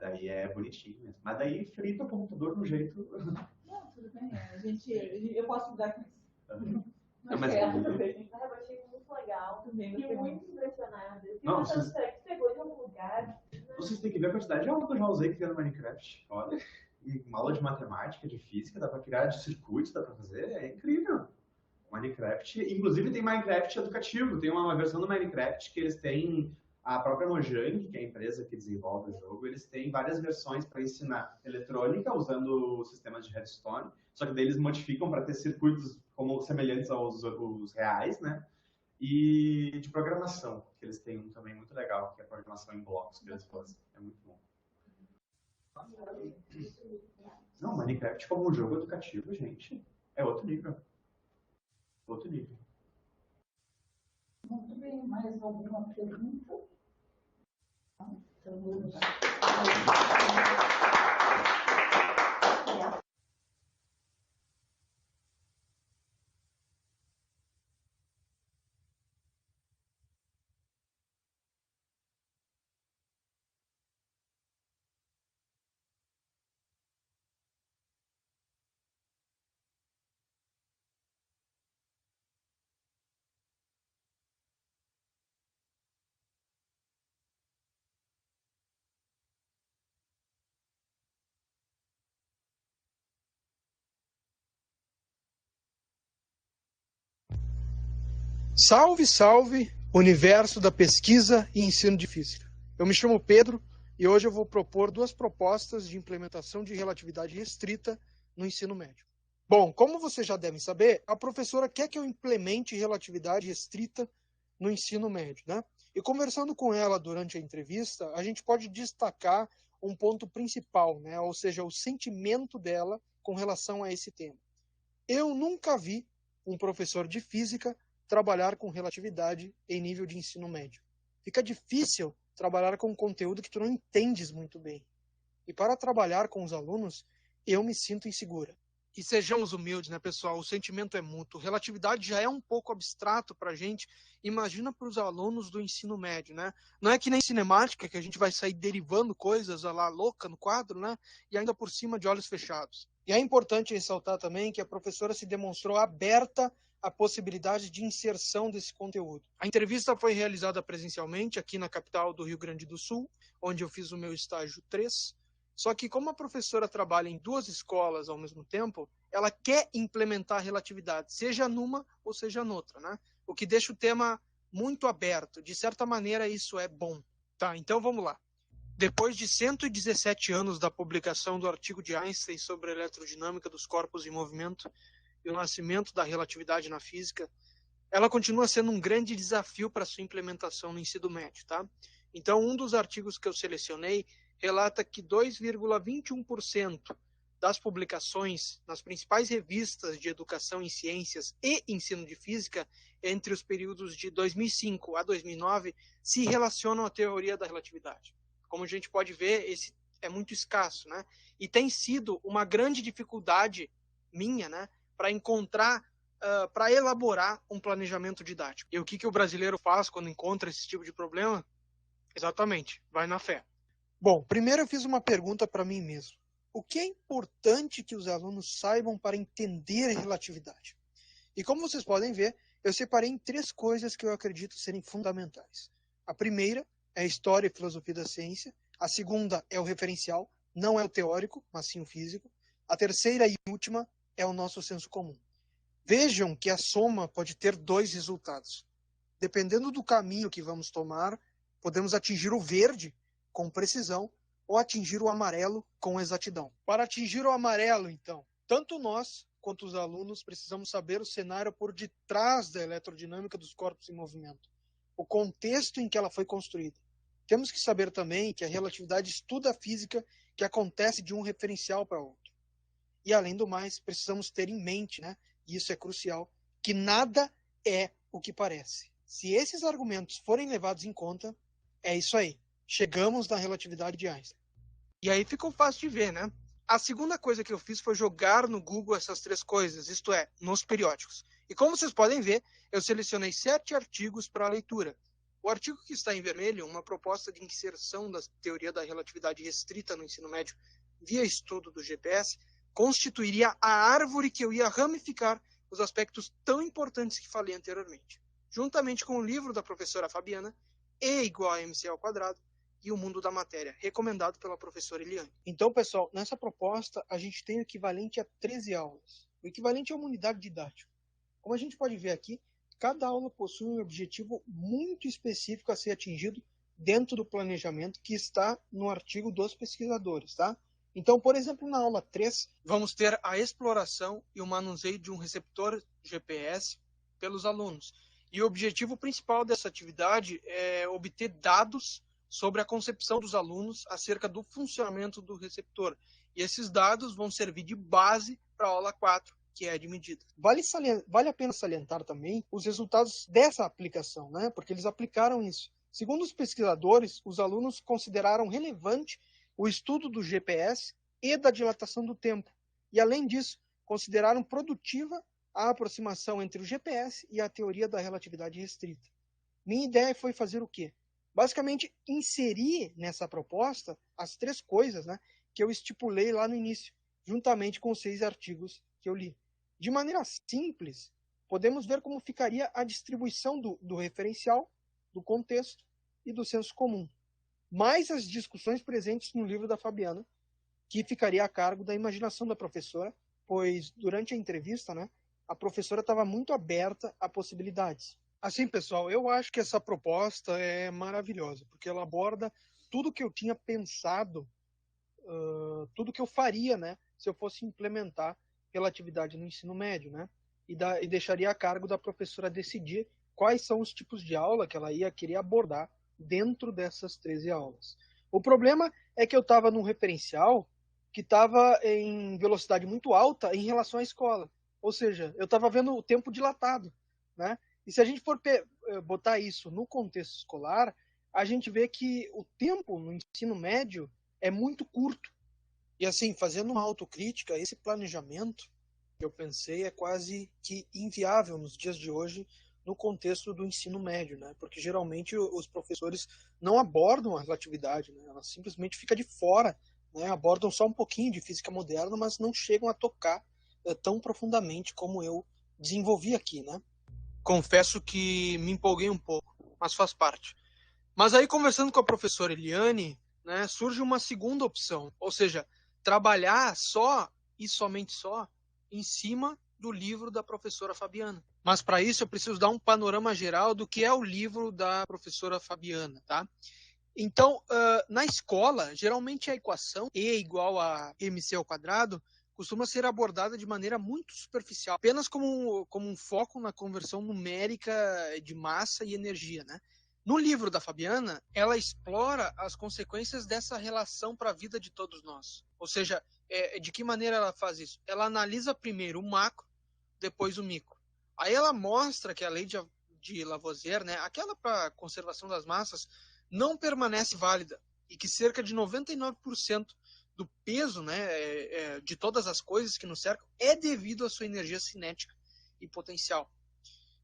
Daí é bonitinho mesmo. Mas daí frita o computador no jeito. Não, tudo bem. Eu posso lidar com isso. Não, mas- Eu achei muito legal. Também Fiquei gostei muito. muito impressionada. Eu fiquei Não, pensando, vocês- será que pegou de algum lugar? Vocês têm que ver a quantidade de aula que eu já usei criando Minecraft. Olha, e uma aula de matemática, de física, dá pra criar de circuitos, dá pra fazer, é incrível. Minecraft, inclusive tem Minecraft educativo, tem uma versão do Minecraft que eles têm a própria Mojang, que é a empresa que desenvolve o jogo, eles têm várias versões para ensinar eletrônica usando o sistema de Redstone, só que daí eles modificam para ter circuitos como semelhantes aos reais, né? E de programação, que eles têm um também muito legal, que é a programação em blocos que eles fazem. É muito bom. Não, Minecraft como um jogo educativo, gente, é outro nível. Outro nível. Muito bem, mais alguma pergunta? Não? Então, vamos lá. Salve, salve, universo da pesquisa e ensino de física. Eu me chamo Pedro e hoje eu vou propor duas propostas de implementação de relatividade restrita no ensino médio. Bom, como vocês já devem saber, a professora quer que eu implemente relatividade restrita no ensino médio, né? E conversando com ela durante a entrevista, a gente pode destacar um ponto principal, né? Ou seja, o sentimento dela com relação a esse tema. Eu nunca vi um professor de física trabalhar com relatividade em nível de ensino médio. Fica difícil trabalhar com conteúdo que tu não entendes muito bem. E para trabalhar com os alunos, eu me sinto insegura. E sejamos humildes, né, pessoal? O sentimento é mútuo. Relatividade já é um pouco abstrato para a gente. Imagina para os alunos do ensino médio, né? Não é que nem cinemática, que a gente vai sair derivando coisas lá louca no quadro, né? E ainda por cima de olhos fechados. E é importante ressaltar também que a professora se demonstrou aberta à possibilidade de inserção desse conteúdo. A entrevista foi realizada presencialmente aqui na capital do Rio Grande do Sul, onde eu fiz o meu estágio 3. Só que como a professora trabalha em duas escolas ao mesmo tempo, ela quer implementar a relatividade, seja numa ou seja noutra, né? O que deixa o tema muito aberto. De certa maneira, isso é bom. Tá, então vamos lá. Depois de 117 anos da publicação do artigo de Einstein sobre a eletrodinâmica dos corpos em movimento e o nascimento da relatividade na física, ela continua sendo um grande desafio para sua implementação no ensino médio, tá? Então, um dos artigos que eu selecionei relata que 2,21% das publicações nas principais revistas de educação em ciências e ensino de física entre os períodos de 2005 a 2009 se relacionam à teoria da relatividade. Como a gente pode ver, esse é muito escasso, né? E tem sido uma grande dificuldade minha, né, para encontrar, para elaborar um planejamento didático. E o que o brasileiro faz quando encontra esse tipo de problema? Exatamente, vai na fé. Bom, primeiro eu fiz uma pergunta para mim mesmo. O que é importante que os alunos saibam para entender a relatividade? E como vocês podem ver, eu separei em 3 coisas que eu acredito serem fundamentais. A primeira é a história e filosofia da ciência. A segunda é o referencial, não é o teórico, mas sim o físico. A terceira e última é o nosso senso comum. Vejam que a soma pode ter 2 resultados. Dependendo do caminho que vamos tomar, podemos atingir o verde com precisão ou atingir o amarelo com exatidão. Para atingir o amarelo, então, tanto nós quanto os alunos precisamos saber o cenário por detrás da eletrodinâmica dos corpos em movimento, o contexto em que ela foi construída. Temos que saber também que a relatividade estuda a física que acontece de um referencial para outro. E, além do mais, precisamos ter em mente, e isso é crucial, que nada é o que parece. Se esses argumentos forem levados em conta, é isso aí. Chegamos na relatividade de Einstein. E aí ficou fácil de ver, né? A segunda coisa que eu fiz foi jogar no Google essas 3 coisas, isto é, nos periódicos. E como vocês podem ver, eu selecionei 7 artigos para leitura. O artigo que está em vermelho, uma proposta de inserção da teoria da relatividade restrita no ensino médio via estudo do GPS, constituiria a árvore que eu ia ramificar os aspectos tão importantes que falei anteriormente, juntamente com o livro da professora Fabiana, E igual a MC ao quadrado, e o mundo da matéria, recomendado pela professora Eliane. Então, pessoal, nessa proposta, a gente tem o equivalente a 13 aulas. O equivalente é uma unidade didática. Como a gente pode ver aqui, cada aula possui um objetivo muito específico a ser atingido dentro do planejamento que está no artigo dos pesquisadores, tá? Então, por exemplo, na aula 3, vamos ter a exploração e o manuseio de um receptor GPS pelos alunos. E o objetivo principal dessa atividade é obter dados sobre a concepção dos alunos acerca do funcionamento do receptor. E esses dados vão servir de base para a aula 4, que é de medida. Vale a pena salientar também os resultados dessa aplicação, porque eles aplicaram isso. Segundo os pesquisadores, os alunos consideraram relevante o estudo do GPS e da dilatação do tempo. E, além disso, consideraram produtiva a aproximação entre o GPS e a teoria da relatividade restrita. Minha ideia foi fazer o quê? Basicamente, inserir nessa proposta as 3 coisas que eu estipulei lá no início, juntamente com os 6 artigos que eu li. De maneira simples, podemos ver como ficaria a distribuição do referencial, do contexto e do senso comum, mais as discussões presentes no livro da Fabiana, que ficaria a cargo da imaginação da professora, pois durante a entrevista, a professora estava muito aberta a possibilidades. Assim, pessoal, eu acho que essa proposta é maravilhosa, porque ela aborda tudo que eu tinha pensado, tudo que eu faria, se eu fosse implementar relatividade no ensino médio, e deixaria a cargo da professora decidir quais são os tipos de aula que ela ia querer abordar dentro dessas 13 aulas. O problema é que eu estava num referencial que estava em velocidade muito alta em relação à escola. Ou seja, eu estava vendo o tempo dilatado. E se a gente for botar isso no contexto escolar, a gente vê que o tempo no ensino médio é muito curto. E assim, fazendo uma autocrítica, esse planejamento que eu pensei é quase que inviável nos dias de hoje, no contexto do ensino médio, porque geralmente os professores não abordam a relatividade, ela simplesmente fica de fora, abordam só um pouquinho de física moderna, mas não chegam a tocar tão profundamente como eu desenvolvi aqui. Confesso que me empolguei um pouco, mas faz parte. Mas aí, conversando com a professora Eliane, surge uma segunda opção, ou seja, trabalhar só e somente só em cima do livro da professora Fabiana. Mas para isso eu preciso dar um panorama geral do que é o livro da professora Fabiana, tá? Então, na escola, geralmente a equação E igual a MC ao quadrado costuma ser abordada de maneira muito superficial, apenas como um foco na conversão numérica de massa e energia, No livro da Fabiana, ela explora as consequências dessa relação para a vida de todos nós. Ou seja, de que maneira ela faz isso? Ela analisa primeiro o macro, depois o micro. Aí ela mostra que a lei de Lavoisier, aquela para conservação das massas, não permanece válida e que cerca de 99% do peso de todas as coisas que nos cercam é devido à sua energia cinética e potencial.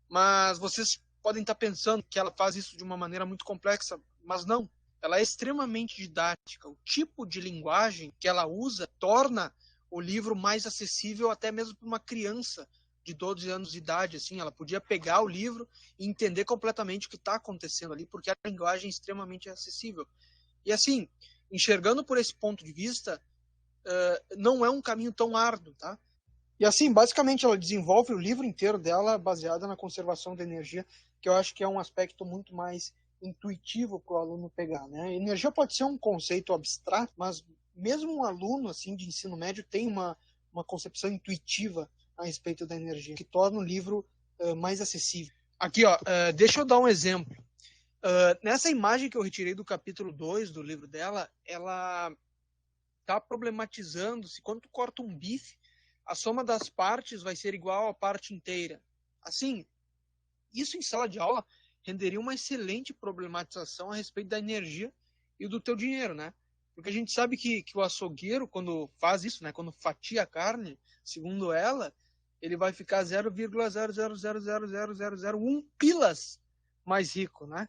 Mas vocês podem estar pensando que ela faz isso de uma maneira muito complexa, mas não. Ela é extremamente didática. O tipo de linguagem que ela usa torna o livro mais acessível até mesmo para uma criança de 12 anos de idade. Assim, ela podia pegar o livro e entender completamente o que está acontecendo ali, porque a linguagem é extremamente acessível. E assim, enxergando por esse ponto de vista, não é um caminho tão árduo, tá? E assim, basicamente, ela desenvolve o livro inteiro dela baseada na conservação da energia, que eu acho que é um aspecto muito mais intuitivo para o aluno pegar, né? Energia pode ser um conceito abstrato, mas mesmo um aluno assim de ensino médio tem uma concepção intuitiva a respeito da energia, que torna o livro mais acessível. Aqui, ó, deixa eu dar um exemplo. Nessa imagem que eu retirei do capítulo 2 do livro dela, ela está problematizando se quando tu corta um bife, a soma das partes vai ser igual à parte inteira. Assim, isso em sala de aula renderia uma excelente problematização a respeito da energia e do teu dinheiro, né? Porque a gente sabe que o açougueiro, quando faz isso, né, quando fatia a carne, segundo ela, ele vai ficar 0,0000001 pilas mais rico, né?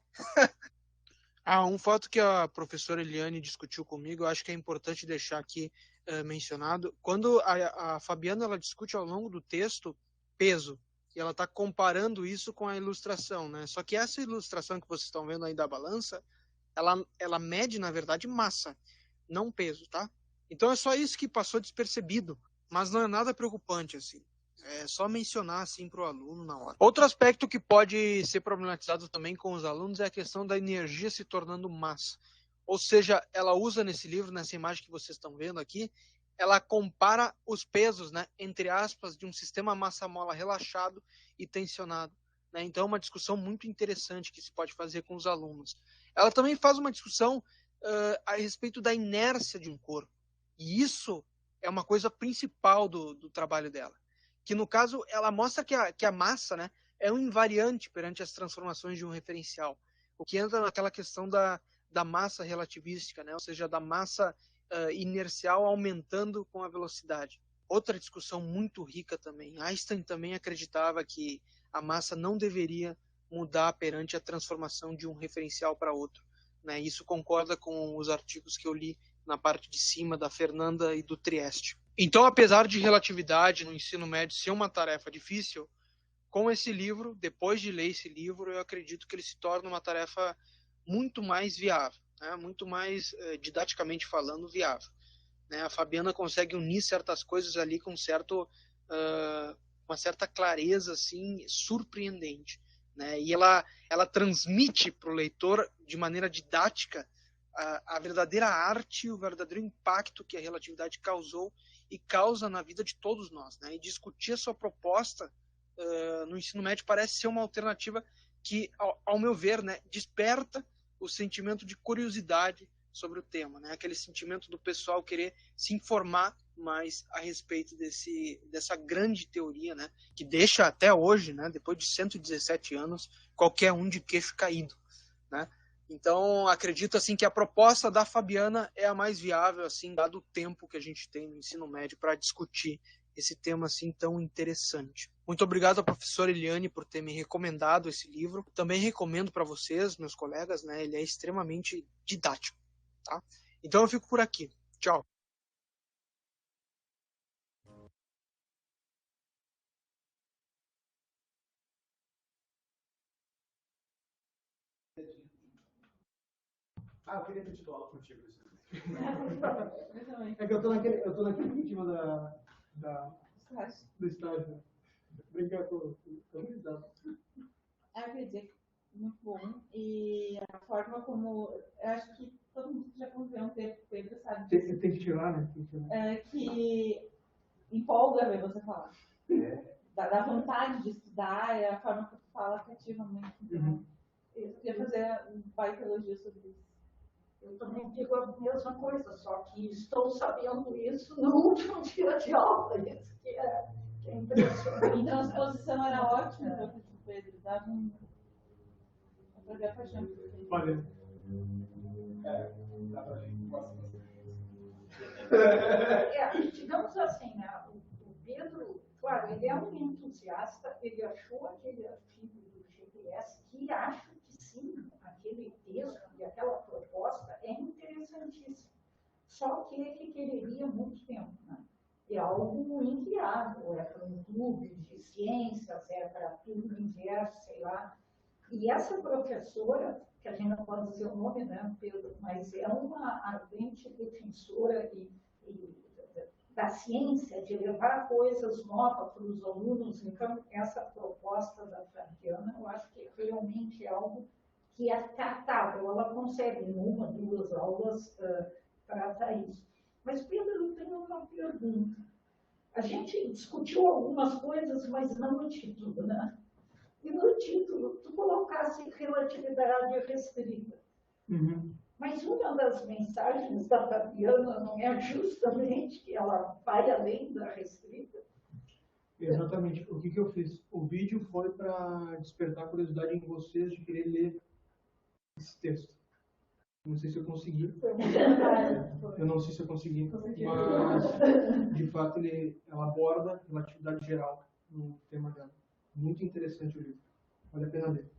Um fato que a professora Eliane discutiu comigo, eu acho que é importante deixar aqui mencionado. Quando a Fabiana ela discute ao longo do texto peso, e ela está comparando isso com a ilustração, né? Só que essa ilustração que vocês estão vendo aí da balança, ela mede, na verdade, massa, não peso, tá? Então é só isso que passou despercebido, mas não é nada preocupante, assim. É só mencionar, assim, para o aluno na hora. Outro aspecto que pode ser problematizado também com os alunos é a questão da energia se tornando massa. Ou seja, ela usa nesse livro, nessa imagem que vocês estão vendo aqui, ela compara os pesos, né, entre aspas, de um sistema massa-mola relaxado e tensionado, né? Então é uma discussão muito interessante que se pode fazer com os alunos. Ela também faz uma discussão a respeito da inércia de um corpo. E isso é uma coisa principal do trabalho dela. Que no caso, ela mostra que a massa, né, é um invariante perante as transformações de um referencial. O que entra naquela questão da massa relativística, né? Ou seja, da massa inercial aumentando com a velocidade. Outra discussão muito rica também. Einstein também acreditava que a massa não deveria mudar perante a transformação de um referencial para outro, né? Isso concorda com os artigos que eu li na parte de cima da Fernanda e do Trieste. Então, apesar de relatividade no ensino médio ser uma tarefa difícil, com esse livro, depois de ler esse livro, eu acredito que ele se torna uma tarefa muito mais viável, né? Muito mais, didaticamente falando, viável, né? A Fabiana consegue unir certas coisas ali com uma certa clareza assim, surpreendente, né? E ela transmite para o leitor, de maneira didática, a verdadeira arte e o verdadeiro impacto que a relatividade causou e causa na vida de todos nós, né? E discutir a sua proposta no ensino médio parece ser uma alternativa que, ao meu ver, né, desperta o sentimento de curiosidade sobre o tema, né? Aquele sentimento do pessoal querer se informar mais a respeito dessa grande teoria, né? Que deixa até hoje, né, depois de 117 anos, qualquer um de queixo caído, né? Então, acredito assim que a proposta da Fabiana é a mais viável, assim, dado o tempo que a gente tem no ensino médio para discutir esse tema assim tão interessante. Muito obrigado à professora Eliane por ter me recomendado esse livro. Também recomendo para vocês, meus colegas, né? Ele é extremamente didático, tá? Então eu fico por aqui. Tchau. Eu queria ter tido aula contigo. É que eu tô naquele ritmo do estágio. Né? Brincar com o risado. Eu queria dizer, muito bom. E a forma como. Eu acho que todo mundo que já conviveu um tempo com o Pedro sabe disso. Tem que tirar, né? Que empolga ver você falar. Dá vontade de estudar, é a forma que você fala cativamente. Então, eu queria fazer um baita elogio sobre isso. Eu também digo a mesma coisa, só que estou sabendo isso no último dia de aula, isso que é impressionante. Então a exposição era ótima, professor Pedro, dava um programa paixão. Valeu. Digamos assim, né, o Pedro, claro, ele é um entusiasta, ele achou aquele artigo do GPS que acho que sim, aquele texto e aquela proposta é interessantíssimo. Só que ele quereria muito tempo, né? É algo inviável, é para um clube de ciências, é para turno inverso, sei lá. E essa professora, que a gente não pode dizer o nome, né, Pedro, mas é uma ardente defensora da ciência, de levar coisas novas para os alunos. Então, essa proposta da Fabiana, eu acho que realmente é algo que é tratável, ela consegue em uma, duas aulas tratar isso. Mas, Pedro, eu tenho uma pergunta. A gente discutiu algumas coisas, mas não no título, né? E no título, tu colocasse relatividade restrita. Uhum. Mas uma das mensagens da Fabiana não é justamente que ela vai além da restrita? Exatamente. O que eu fiz? O vídeo foi para despertar a curiosidade em vocês de querer ler esse texto. Não sei se eu consegui. Eu não sei se eu consegui. Mas, de fato, ela aborda relatividade geral no tema dela. Muito interessante o livro. Vale a pena ler.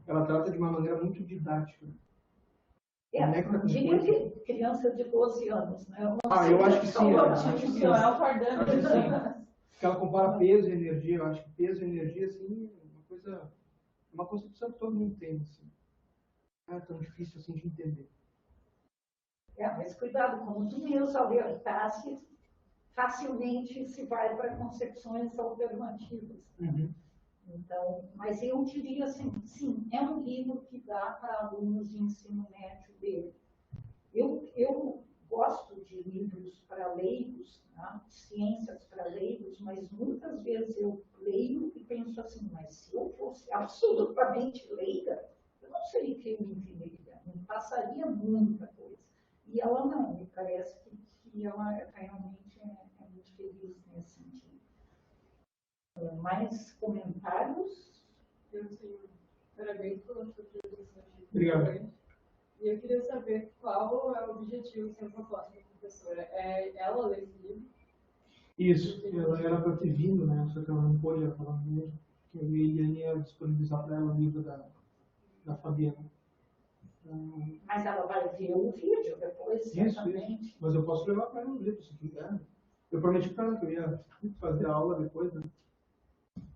Ela trata de uma maneira muito didática. Diria que criança de 12 anos, né? Eu acho que sim. É o fardando. Porque ela compara peso e energia. Eu acho que peso e energia, assim, é uma concepção que todo mundo tem, assim. Não é tão difícil assim de entender. Mas cuidado, como tu mesmo alertasse, facilmente se vai para concepções alternativas. Uhum. Então, mas eu diria assim, sim, é um livro que dá para alunos de ensino médio dele. Eu gosto de livros para leigos, né? Ciências para leigos, mas muitas vezes eu leio e penso assim, mas se eu fosse absolutamente leiga, eu não sei o que eu entenderia, me passaria muita coisa. E ela não, me parece que ela realmente é muito feliz nesse sentido. Mais comentários? Eu tenho parabéns pela sua apresentação. Obrigado. E eu queria saber qual é o objetivo que a proposta da professora. É ela ler esse livro? Isso, ela era para ter vindo, né? Só que ela não pôde falar mesmo. Que eu ia disponibilizar para ela o livro da Fabiana. Mas ela vai ver o vídeo depois, certamente. Isso. Mas eu posso levar para ela o livro, se quiser. Eu prometi para ela que eu ia fazer a aula depois, né?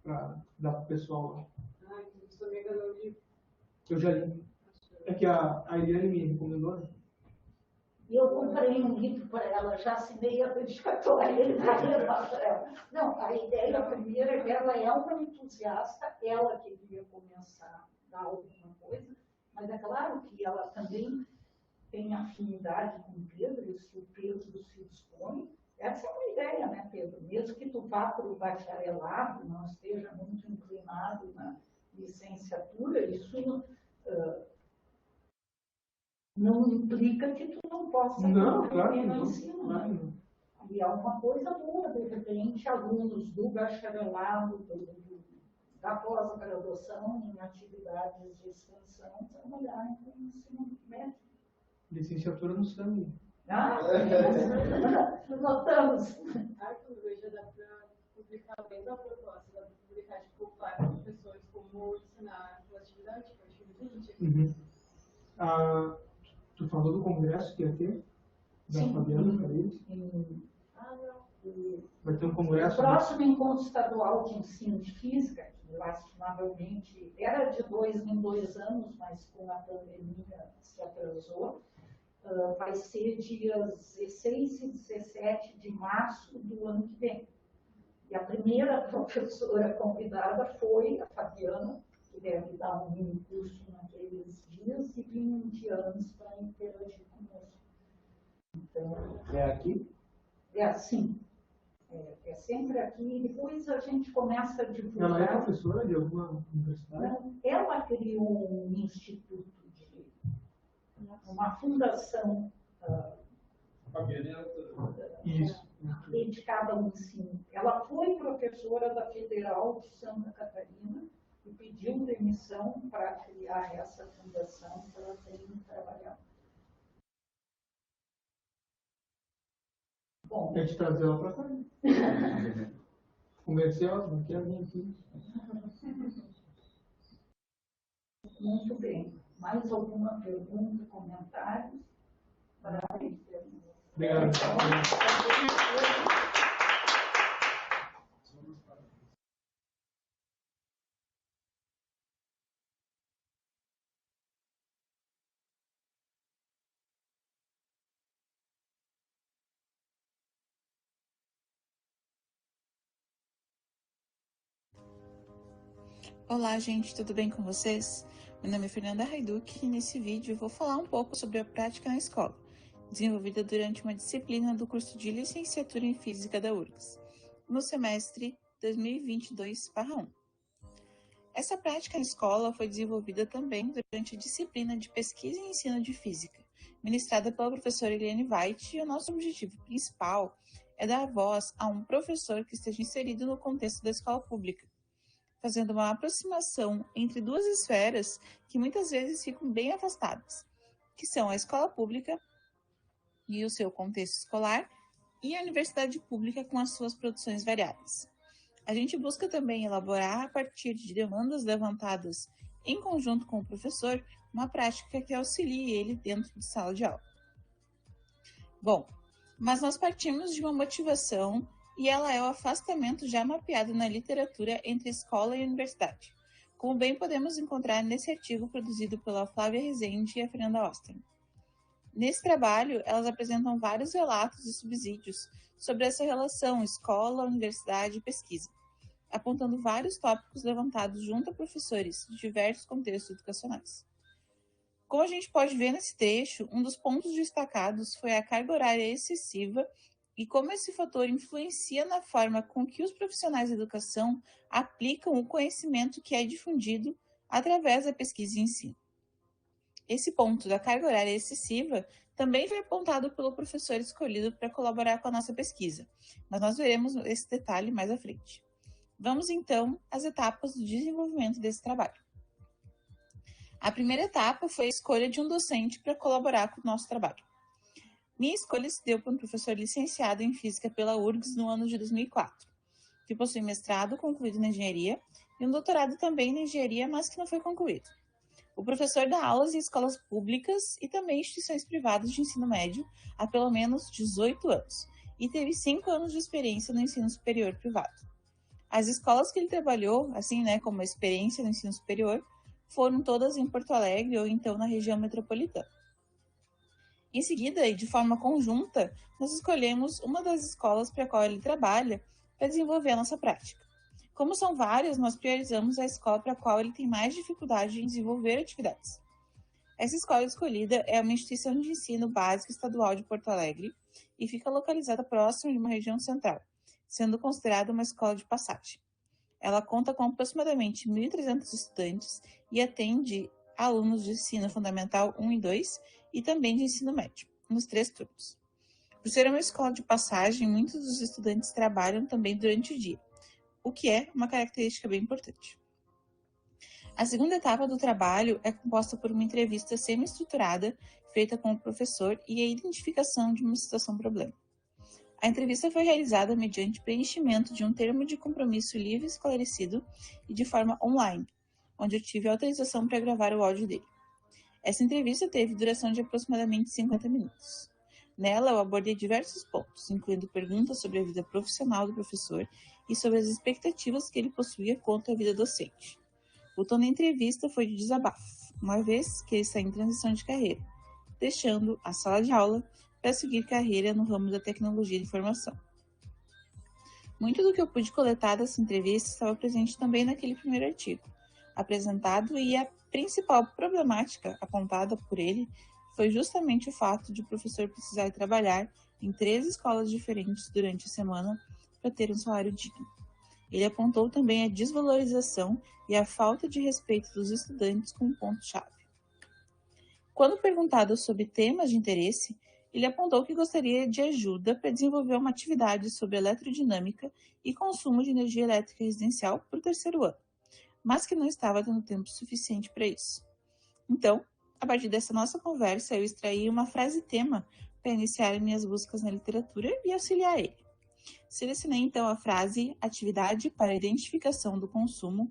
Para dar para o pessoal lá. Então você também vai ler o livro? Eu já li. É que a Eliane me recomendou, né? E eu comprei um livro para ela, já assinei a dedicatória, ele vai levar para ela. Não, a ideia primeira é que ela é uma entusiasta, ela queria começar a dar alguma coisa, mas é claro que ela também tem afinidade com o Pedro, e se o Pedro se dispõe, essa é uma ideia, né, Pedro? Mesmo que tu vá para o bacharelado, não esteja muito inclinado na licenciatura, isso não implica que tu não possa compreender no ensino. Claro que não. E é uma coisa boa, de repente, alunos do bacharelado, da pós-graduação, em atividades de extensão, trabalharem com o ensino médio. Licenciatura no sangue. Notamos. Quando já dá para publicar além da proposta, dá para publicar tipo, para professores como ensinar relatividade, que eu acho muito útil. Tu falou do congresso que ia ter? Da Sim, Fabiana, para eles? Vai ter um congresso. O próximo encontro estadual de ensino de física, que lastimavelmente era de 2 em 2 anos, mas com a pandemia se atrasou, vai ser dias 16 e 17 de março do ano que vem. E a primeira professora convidada foi a Fabiana, que deve dar um mini curso naqueles dias, e vir indianos para interagir conosco. Então, é aqui? É assim. É sempre aqui, e depois a gente começa a divulgar. Ela é professora de alguma universidade? Não, ela criou um instituto, uma fundação dedicada ao ensino. Ela foi professora da Federal de Santa Catarina e pediu demissão para criar essa fundação para ela ter trabalhar. Bom, Quer te trazer ela para cá? Comercial, não quer vir aqui. Muito bem. Mais alguma pergunta, comentários? Obrigado. Olá, gente, tudo bem com vocês? Meu nome é Fernanda Hajduk e nesse vídeo eu vou falar um pouco sobre a prática na escola, desenvolvida durante uma disciplina do curso de Licenciatura em Física da URGS, no semestre 2022/1. Essa prática na escola foi desenvolvida também durante a disciplina de Pesquisa e Ensino de Física, ministrada pela professora Eliane White, e o nosso objetivo principal é dar voz a um professor que esteja inserido no contexto da escola pública, fazendo uma aproximação entre duas esferas que muitas vezes ficam bem afastadas, que são a escola pública e o seu contexto escolar e a universidade pública com as suas produções variadas. A gente busca também elaborar, a partir de demandas levantadas em conjunto com o professor, uma prática que auxilie ele dentro de sala de aula. Bom, mas nós partimos de uma motivação e ela é o afastamento já mapeado na literatura entre escola e universidade, como bem podemos encontrar nesse artigo produzido pela Flávia Rezende e a Fernanda Osterman. Nesse trabalho, elas apresentam vários relatos e subsídios sobre essa relação escola, universidade e pesquisa, apontando vários tópicos levantados junto a professores de diversos contextos educacionais. Como a gente pode ver nesse trecho, um dos pontos destacados foi a carga horária excessiva e como esse fator influencia na forma com que os profissionais da educação aplicam o conhecimento que é difundido através da pesquisa e ensino. Esse ponto da carga horária excessiva também foi apontado pelo professor escolhido para colaborar com a nossa pesquisa, mas nós veremos esse detalhe mais à frente. Vamos então às etapas do desenvolvimento desse trabalho. A primeira etapa foi a escolha de um docente para colaborar com o nosso trabalho. Minha escolha se deu por um professor licenciado em Física pela URGS no ano de 2004, que possui mestrado concluído na engenharia e um doutorado também na engenharia, mas que não foi concluído. O professor dá aulas em escolas públicas e também instituições privadas de ensino médio há pelo menos 18 anos e teve 5 anos de experiência no ensino superior privado. As escolas que ele trabalhou, assim, como experiência no ensino superior, foram todas em Porto Alegre ou então na região metropolitana. Em seguida, e de forma conjunta, nós escolhemos uma das escolas para a qual ele trabalha para desenvolver a nossa prática. Como são várias, nós priorizamos a escola para a qual ele tem mais dificuldade em desenvolver atividades. Essa escola escolhida é uma instituição de ensino básico estadual de Porto Alegre e fica localizada próximo de uma região central, sendo considerada uma escola de passagem. Ela conta com aproximadamente 1.300 estudantes e atende alunos de ensino fundamental 1 e 2 e também de ensino médio, nos 3 turnos. Por ser uma escola de passagem, muitos dos estudantes trabalham também durante o dia, o que é uma característica bem importante. A segunda etapa do trabalho é composta por uma entrevista semi-estruturada feita com o professor e a identificação de uma situação-problema. A entrevista foi realizada mediante preenchimento de um termo de compromisso livre e esclarecido e de forma online, onde eu tive autorização para gravar o áudio dele. Essa entrevista teve duração de aproximadamente 50 minutos. Nela, eu abordei diversos pontos, incluindo perguntas sobre a vida profissional do professor e sobre as expectativas que ele possuía quanto à vida docente. O tom da entrevista foi de desabafo, uma vez que ele está em transição de carreira, deixando a sala de aula para seguir carreira no ramo da tecnologia de informação. Muito do que eu pude coletar dessa entrevista estava presente também naquele primeiro artigo apresentado, e a principal problemática apontada por ele foi justamente o fato de o professor precisar trabalhar em 3 escolas diferentes durante a semana para ter um salário digno. Ele apontou também a desvalorização e a falta de respeito dos estudantes como ponto-chave. Quando perguntado sobre temas de interesse, ele apontou que gostaria de ajuda para desenvolver uma atividade sobre eletrodinâmica e consumo de energia elétrica residencial para o 3º ano, mas que não estava tendo tempo suficiente para isso. Então, a partir dessa nossa conversa, eu extraí uma frase-tema para iniciar minhas buscas na literatura e auxiliar ele. Selecionei então a frase atividade para identificação do consumo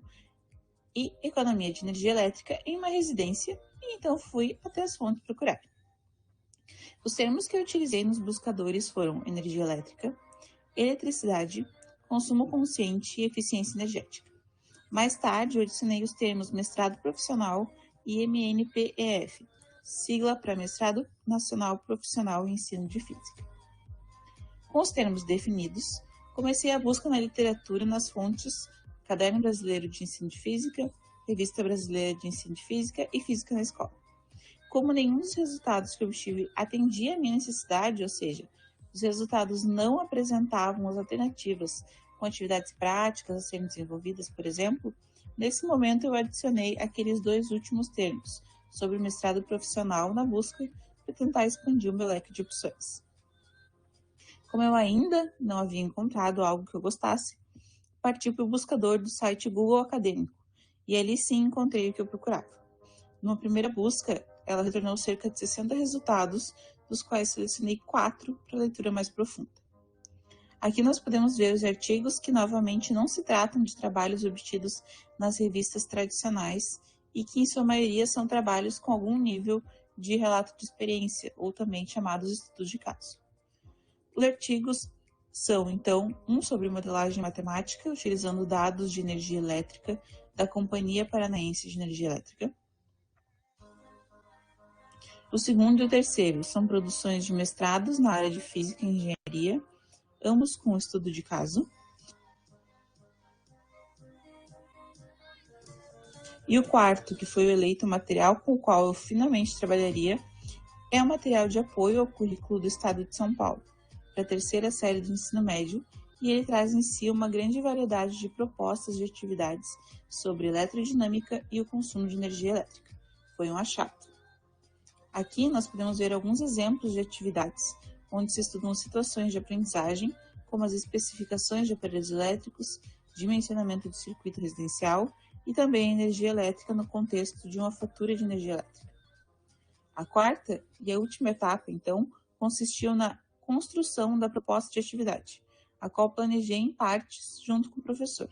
e economia de energia elétrica em uma residência e então fui até as fontes procurar. Os termos que eu utilizei nos buscadores foram energia elétrica, eletricidade, consumo consciente e eficiência energética. Mais tarde, eu adicionei os termos mestrado profissional e MNPEF, sigla para Mestrado Nacional Profissional em Ensino de Física. Com os termos definidos, comecei a busca na literatura nas fontes Caderno Brasileiro de Ensino de Física, Revista Brasileira de Ensino de Física e Física na Escola. Como nenhum dos resultados que eu obtive atendia a minha necessidade, ou seja, os resultados não apresentavam as alternativas com atividades práticas a serem desenvolvidas, por exemplo, nesse momento eu adicionei aqueles 2 últimos termos, sobre o mestrado profissional na busca para tentar expandir o meu leque de opções. Como eu ainda não havia encontrado algo que eu gostasse, parti para o buscador do site Google Acadêmico, e ali sim encontrei o que eu procurava. Numa primeira busca, ela retornou cerca de 60 resultados, dos quais selecionei 4 para leitura mais profunda. Aqui nós podemos ver os artigos que novamente não se tratam de trabalhos obtidos nas revistas tradicionais e que em sua maioria são trabalhos com algum nível de relato de experiência, ou também chamados estudos de caso. Os artigos são, então, um sobre modelagem matemática, utilizando dados de energia elétrica da Companhia Paranaense de Energia Elétrica. O segundo e o terceiro são produções de mestrados na área de Física e Engenharia, ambos com estudo de caso. E o quarto, que foi o eleito material com o qual eu finalmente trabalharia, é o material de apoio ao currículo do Estado de São Paulo, para a 3ª série do ensino médio, e ele traz em si uma grande variedade de propostas de atividades sobre eletrodinâmica e o consumo de energia elétrica. Foi um achado. Aqui nós podemos ver alguns exemplos de atividades, onde se estudam situações de aprendizagem, como as especificações de aparelhos elétricos, dimensionamento de circuito residencial e também a energia elétrica no contexto de uma fatura de energia elétrica. A quarta e a última etapa, então, consistiu na construção da proposta de atividade, a qual planejei em partes junto com o professor.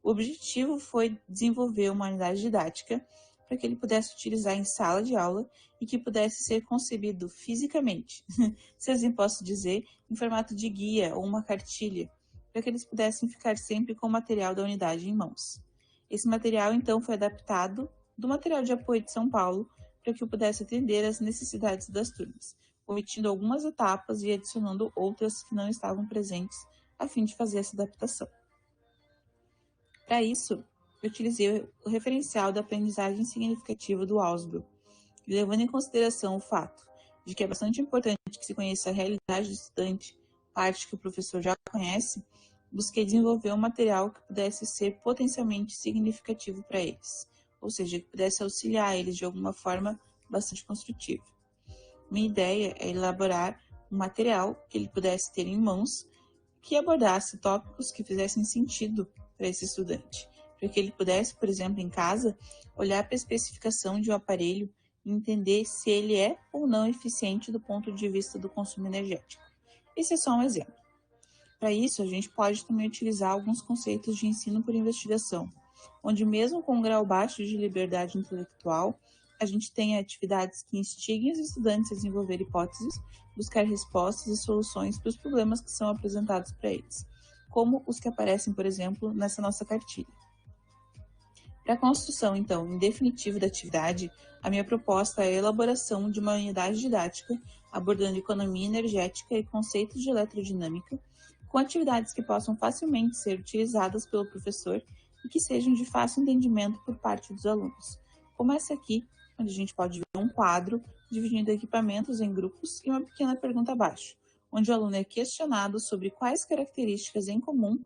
O objetivo foi desenvolver uma unidade didática para que ele pudesse utilizar em sala de aula e que pudesse ser concebido fisicamente, se assim posso dizer, em formato de guia ou uma cartilha, para que eles pudessem ficar sempre com o material da unidade em mãos. Esse material, então, foi adaptado do material de apoio de São Paulo para que eu pudesse atender às necessidades das turmas, omitindo algumas etapas e adicionando outras que não estavam presentes, a fim de fazer essa adaptação. Para isso, eu utilizei o referencial da aprendizagem significativa do Ausubel, levando em consideração o fato de que é bastante importante que se conheça a realidade do estudante, parte que o professor já conhece, busquei desenvolver um material que pudesse ser potencialmente significativo para eles, ou seja, que pudesse auxiliar eles de alguma forma bastante construtiva. Minha ideia é elaborar um material que ele pudesse ter em mãos, que abordasse tópicos que fizessem sentido para esse estudante, para que ele pudesse, por exemplo, em casa, olhar para a especificação de um aparelho e entender se ele é ou não eficiente do ponto de vista do consumo energético. Esse é só um exemplo. Para isso, a gente pode também utilizar alguns conceitos de ensino por investigação, onde mesmo com um grau baixo de liberdade intelectual, a gente tem atividades que instiguem os estudantes a desenvolver hipóteses, buscar respostas e soluções para os problemas que são apresentados para eles, como os que aparecem, por exemplo, nessa nossa cartilha. Para a construção, então, em definitivo da atividade, a minha proposta é a elaboração de uma unidade didática abordando economia energética e conceitos de eletrodinâmica, com atividades que possam facilmente ser utilizadas pelo professor e que sejam de fácil entendimento por parte dos alunos, como essa aqui, onde a gente pode ver um quadro dividindo equipamentos em grupos e uma pequena pergunta abaixo, onde o aluno é questionado sobre quais características em comum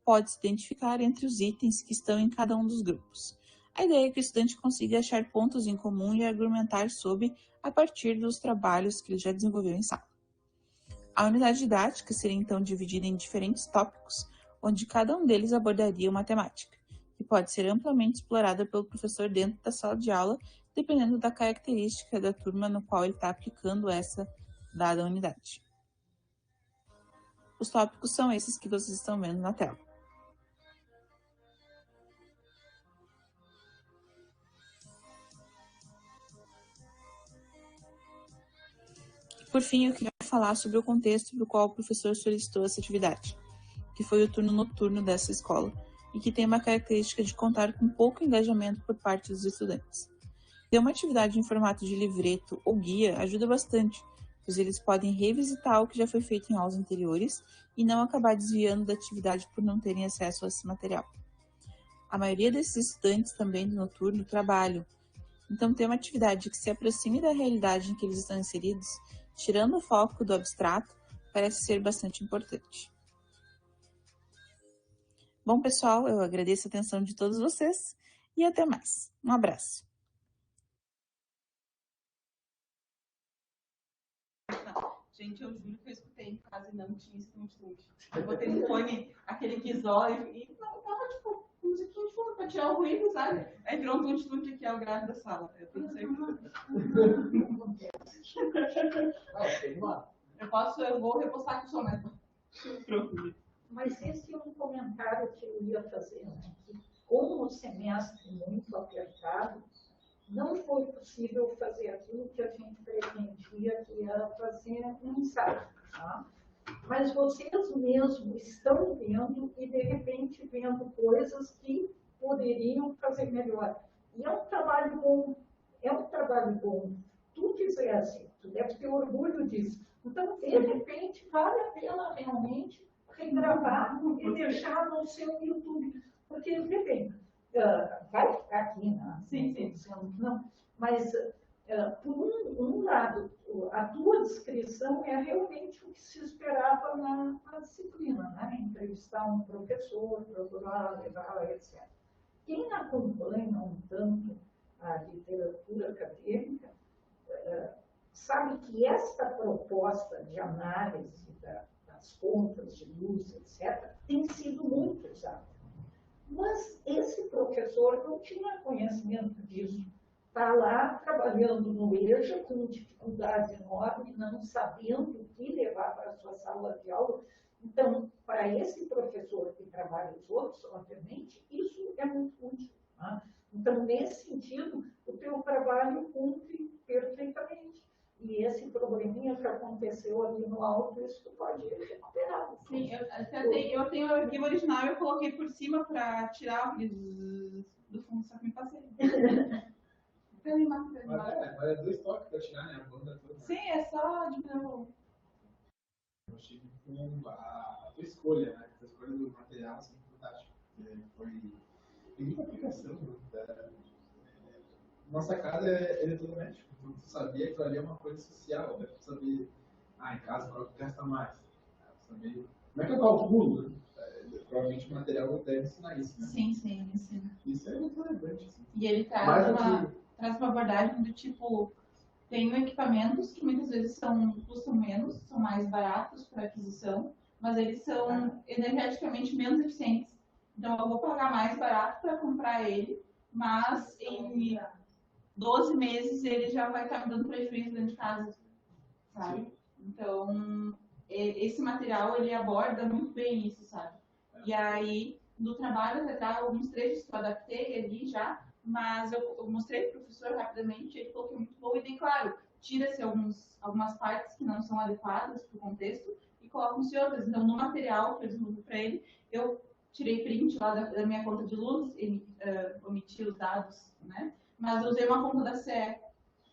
pode se identificar entre os itens que estão em cada um dos grupos. A ideia é que o estudante consiga achar pontos em comum e argumentar sobre a partir dos trabalhos que ele já desenvolveu em sala. A unidade didática seria então dividida em diferentes tópicos, onde cada um deles abordaria uma temática, que pode ser amplamente explorada pelo professor dentro da sala de aula, dependendo da característica da turma no qual ele está aplicando essa dada unidade. Os tópicos são esses que vocês estão vendo na tela. Por fim, eu queria falar sobre o contexto para o qual o professor solicitou essa atividade, que foi o turno noturno dessa escola, e que tem uma característica de contar com pouco engajamento por parte dos estudantes. Ter uma atividade em formato de livreto ou guia ajuda bastante, pois eles podem revisitar o que já foi feito em aulas anteriores e não acabar desviando da atividade por não terem acesso a esse material. A maioria desses estudantes também do noturno trabalham. Então, ter uma atividade que se aproxime da realidade em que eles estão inseridos, tirando o foco do abstrato, parece ser bastante importante. Bom, pessoal, eu agradeço a atenção de todos vocês e até mais. Um abraço. Gente, eu juro que eu escutei em casa e não tinha esse tum-tum. Eu botei no fone aquele guizóio e não tava, tipo, musiquinha de fundo pra tirar o ruído, sabe? Aí virou um tum-tum que é o grave da sala. Eu tenho certeza. Eu vou repostar aqui o soneto. Mas esse é um comentário que eu ia fazer, né? Que como o semestre muito apertado, não foi possível fazer aquilo que a gente pretendia, que era fazer um ensaio. Tá? Mas vocês mesmos estão vendo e, de repente, vendo coisas que poderiam fazer melhor. E é um trabalho bom, é um trabalho bom. Tu fizesse, tu deve ter orgulho disso. Então, de repente, vale a pena realmente regravar e deixar no seu YouTube. Porque, vê bem, vai ficar aqui, né? Sim. Não, mas, por um lado, a tua descrição é realmente o que se esperava na disciplina, né? Entrevistar um professor, procurar, levar, etc. Quem acompanha um tanto a literatura acadêmica sabe que esta proposta de análise das contas de luz, etc., tem sido muito usada. Mas esse professor não tinha conhecimento disso. Está lá trabalhando no EJA com dificuldade enorme, não sabendo o que levar para a sua sala de aula. Então, para esse professor que trabalha os outros, obviamente, isso é muito útil. Tá? Então, nesse sentido, o teu trabalho cumpre perfeitamente. E esse probleminha que aconteceu ali no alto, isso tu pode recuperar. Sim, eu tenho o arquivo original e eu coloquei por cima para tirar o do fundo, só que me passei. Agora é 2 toques para tirar, né? A banda toda. Sim, é só de novo. Eu achei com a tua escolha, né? A escolha do material, assim, fantástico. Tem muita aplicação. Nossa casa é eletrodoméstico. Tu sabia que aquilo ali é uma coisa social, né? Tu sabia, em casa qual que gasta mais. Saber como é que eu calculo, né? Provavelmente o material deve ensinar isso, né? Sim, ele ensina. Isso é muito relevante, assim. E ele traz uma abordagem do tipo, tem equipamentos que muitas vezes custam menos, são mais baratos para aquisição, mas eles são energeticamente menos eficientes. Então eu vou pagar mais barato para comprar ele, mas em 12 meses ele já vai estar me dando prejuízo dentro de casa, sabe? Sim. Então, esse material, ele aborda muito bem isso, sabe? E aí, no trabalho, até tá alguns trechos que eu adaptei ali já, mas eu mostrei para o professor rapidamente, ele falou que é muito bom, e daí, claro, tira-se algumas partes que não são adequadas para o contexto e colocam-se outras. Então, no material que eu desenvolvi para ele, eu tirei print lá da minha conta de luz, omiti os dados, né? Mas eu usei uma conta da CE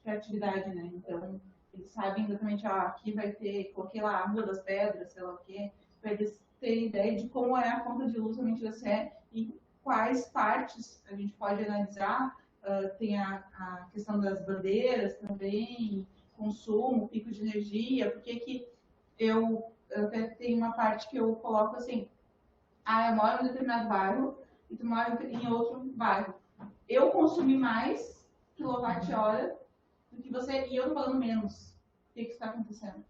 para atividade, né? Então, eles sabem exatamente, aqui vai ter, coloquei lá a Rua das Pedras, sei lá o quê, para eles terem ideia de como é a conta de luz realmente da CE e quais partes a gente pode analisar. Tem a questão das bandeiras também, consumo, pico de energia, porque que eu até tenho uma parte que eu coloco assim, eu moro em um determinado bairro e tu mora em outro bairro. Eu consumi mais quilowatt-hora do que você, e eu estou falando menos. O que está acontecendo?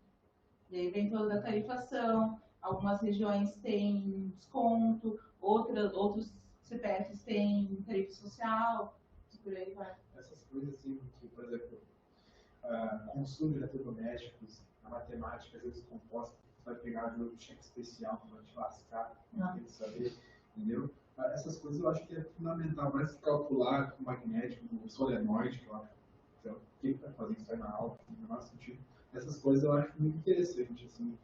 E aí vem toda a tarifação, algumas regiões têm desconto, outros CPFs têm tarifa social, e por aí vai. Essas coisas assim, que, por exemplo, consumo de eletrodomésticos, a matemática, às vezes composta, você vai pegar o jogo de cheque especial para te lascar, tem que saber, entendeu? Essas coisas eu acho que é fundamental, mais que calcular com o magnético, o solenoide, que eu acho que é o que vai fazer isso aí na aula, no nosso sentido. Essas coisas eu acho muito interessante, assim.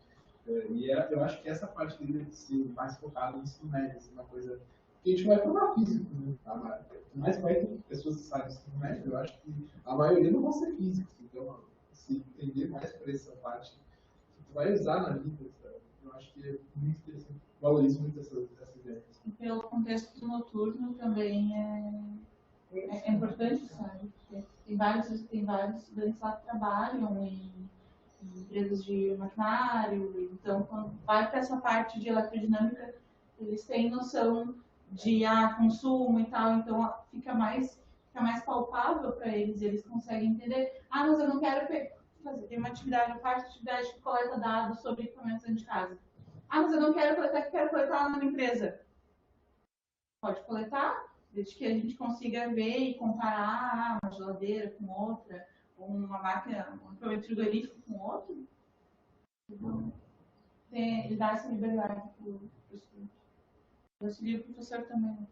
Eu acho que essa parte dele de ser mais focada no ensino médio, assim, uma coisa que a gente vai formar físico, né? Mas vai ter pessoas que sabem ensino médio, eu acho que a maioria não vão ser físicos, então se entender mais por essa parte, que tu vai usar na vida, sabe? Eu acho que é muito interessante, valorizo muito essas ideias. pelo contexto do noturno também é importante, sabe? Porque tem vários estudantes lá que trabalham em empresas de maquinário, então quando vai para essa parte de eletrodinâmica, eles têm noção de consumo e tal, então fica mais palpável para eles, eles conseguem entender, mas eu não quero fazer, tem uma atividade, parte da atividade que coleta dados sobre equipamentos dentro de casa. Mas eu não quero coletar, quero coletar lá na minha empresa. Pode coletar, desde que a gente consiga ver e comparar uma geladeira com outra, ou uma máquina, um equipamento frigorífico com outro. Ele dá essa liberdade para o estudante. Eu auxilio o professor também.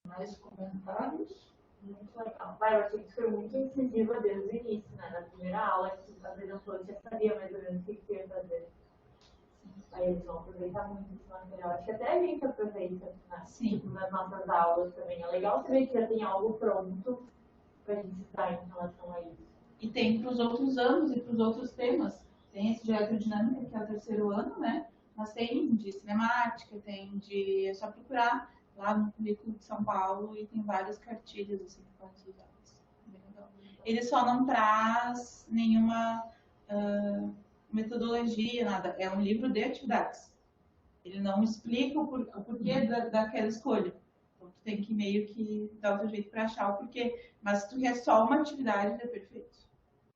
Mais comentários? Muito legal. Eu achei que foi muito incisiva desde o início, né? Na primeira aula que você apresentou, você sabia mais ou menos o que você ia fazer. Aí eles vão aproveitar muito esse material. Acho que até a gente aproveita, né? Sim. Nas nossas aulas também. É legal saber que já tem algo pronto para a gente estudar em relação a isso. E tem para os outros anos e para os outros temas. Tem esse de eletrodinâmica, que é o 3º ano, né? Mas tem de cinemática, tem de... É só procurar lá no currículo de São Paulo e tem várias cartilhas assim, que podem ser usadas. Ele só não traz nenhuma metodologia, nada. É um livro de atividades. Ele não explica o porquê daquela escolha. Então, tu tem que meio que dar o teu jeito para achar o porquê. Mas se tu quer só uma atividade, é perfeito.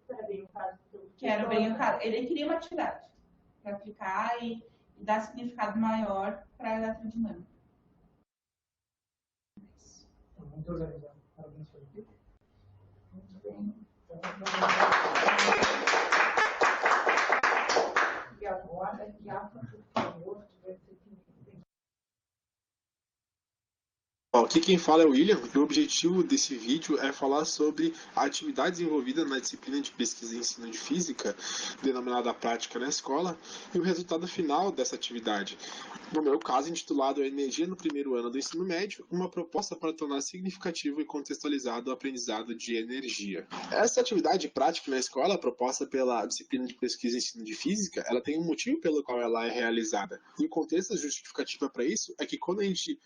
Era bem o caso. Quero bem o caso. Ele queria uma atividade para aplicar e dar significado maior para a eletrodinâmica. Muito organizado. Parabéns pelo tempo. Muito bem. E agora, Iafa, por favor, Aqui quem fala é o William, e o objetivo desse vídeo é falar sobre a atividade desenvolvida na disciplina de pesquisa e ensino de física, denominada prática na escola, e o resultado final dessa atividade. No meu caso, intitulado Energia no primeiro ano do ensino médio, uma proposta para tornar significativo e contextualizado o aprendizado de energia. Essa atividade prática na escola, proposta pela disciplina de pesquisa e ensino de física, ela tem um motivo pelo qual ela é realizada. E o contexto justificativo para isso é que quando a gente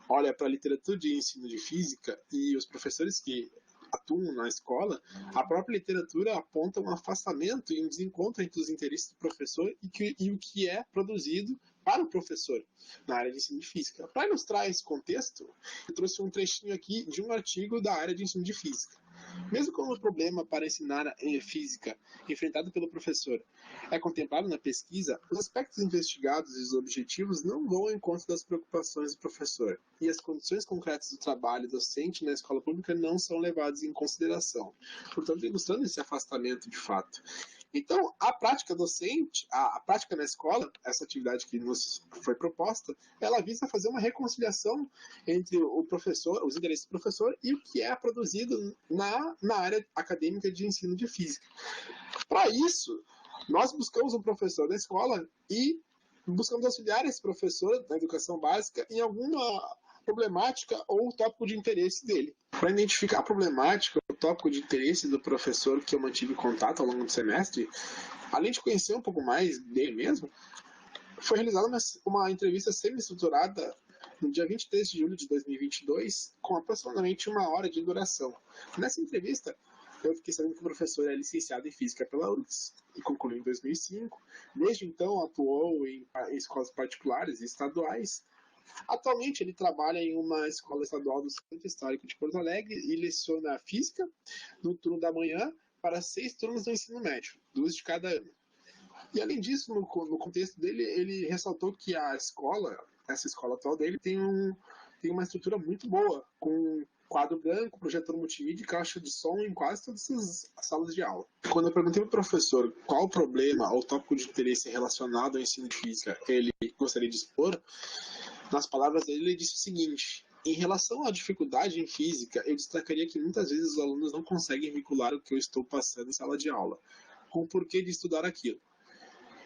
olha para a literatura de ensino de física e os professores que atuam na escola, a própria literatura aponta um afastamento e um desencontro entre os interesses do professor e o que é produzido para o professor na área de ensino de física. Para ilustrar esse contexto, eu trouxe um trechinho aqui de um artigo da área de ensino de física. Mesmo quando o problema para ensinar física enfrentado pelo professor é contemplado na pesquisa, os aspectos investigados e os objetivos não vão ao encontro das preocupações do professor, e as condições concretas do trabalho docente na escola pública não são levadas em consideração, portanto, ilustrando esse afastamento de fato. Então, a prática docente, a prática na escola, essa atividade que nos foi proposta, ela visa fazer uma reconciliação entre o professor, os interesses do professor e o que é produzido na área acadêmica de ensino de física. Para isso, nós buscamos um professor da escola e buscamos auxiliar esse professor da educação básica em alguma problemática ou tópico de interesse dele. Para identificar a problemática ou tópico de interesse do professor que eu mantive contato ao longo do semestre, além de conhecer um pouco mais dele mesmo, foi realizada uma entrevista semi-estruturada no dia 23 de julho de 2022, com aproximadamente 1 hora de duração. Nessa entrevista, eu fiquei sabendo que o professor é licenciado em Física pela URGS e concluiu em 2005. Desde então, atuou em escolas particulares e estaduais. Atualmente, ele trabalha em uma escola estadual do Centro Histórico de Porto Alegre e leciona Física no turno da manhã para 6 turnos do ensino médio, 2 de cada ano. E, além disso, no contexto dele, ele ressaltou que essa escola atual dele tem uma estrutura muito boa, com quadro branco, projetor multimídia e caixa de som em quase todas as salas de aula. Quando eu perguntei para o professor qual o problema ou tópico de interesse relacionado ao ensino de física ele gostaria de expor, nas palavras dele, ele disse o seguinte: em relação à dificuldade em física, eu destacaria que muitas vezes os alunos não conseguem vincular o que eu estou passando em sala de aula com o porquê de estudar aquilo.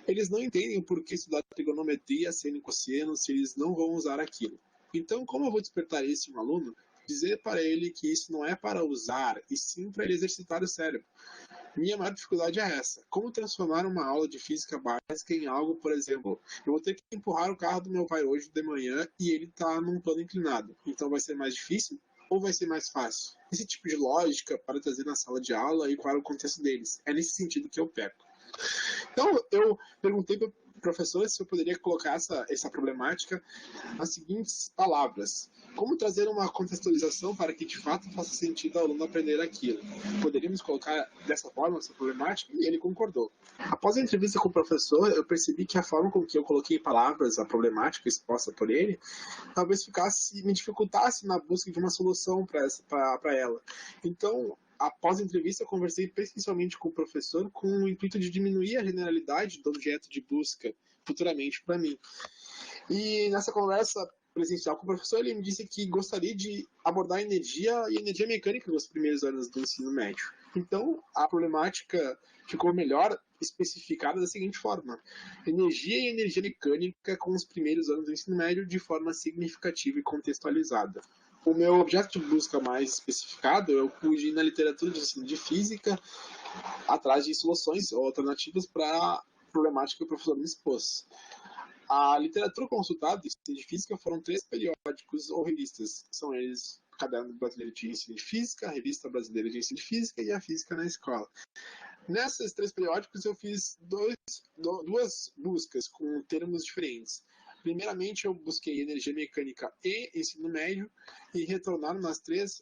Eles não entendem o porquê estudar trigonometria, seno e cosseno, se eles não vão usar aquilo. Então, como eu vou despertar isso em um aluno? dizer para ele que isso não é para usar, e sim para ele exercitar o cérebro. Minha maior dificuldade é essa. Como transformar uma aula de física básica em algo, por exemplo, eu vou ter que empurrar o carro do meu pai hoje de manhã e ele está num plano inclinado. Então vai ser mais difícil ou vai ser mais fácil? Esse tipo de lógica para trazer na sala de aula e para o contexto deles. É nesse sentido que eu perco. Então eu perguntei para o professor se eu poderia colocar essa problemática nas seguintes palavras. Como trazer uma contextualização para que de fato faça sentido ao aluno aprender aquilo? Poderíamos colocar dessa forma essa problemática? E ele concordou. Após a entrevista com o professor, eu percebi que a forma com que eu coloquei em palavras a problemática exposta por ele, talvez me dificultasse na busca de uma solução para ela. Então, após a entrevista, eu conversei principalmente com o professor com o intuito de diminuir a generalidade do objeto de busca futuramente para mim. E nessa conversa presencial com o professor, ele me disse que gostaria de abordar energia e energia mecânica nos primeiros anos do ensino médio. Então, a problemática ficou melhor especificada da seguinte forma: energia e energia mecânica com os primeiros anos do ensino médio de forma significativa e contextualizada. O meu objeto de busca mais especificado, eu pude ir na literatura de ensino de física atrás de soluções ou alternativas para a problemática que o professor me expôs. A literatura consultada de ensino de física foram 3 periódicos ou revistas. São eles o Caderno Brasileiro de Ensino de Física, a Revista Brasileira de Ensino de Física e a Física na Escola. Nessas 3 periódicos eu fiz duas buscas com termos diferentes. Primeiramente eu busquei energia mecânica e ensino médio e retornaram nos 3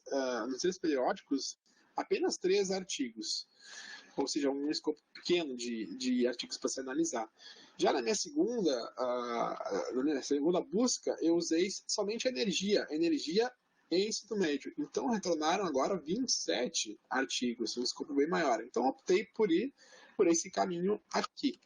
periódicos apenas 3 artigos. Ou seja, um escopo pequeno de artigos para se analisar. Já na minha segunda busca, eu usei somente energia e ensino médio. Então, retornaram agora 27 artigos, um escopo bem maior. Então, optei por ir por esse caminho aqui.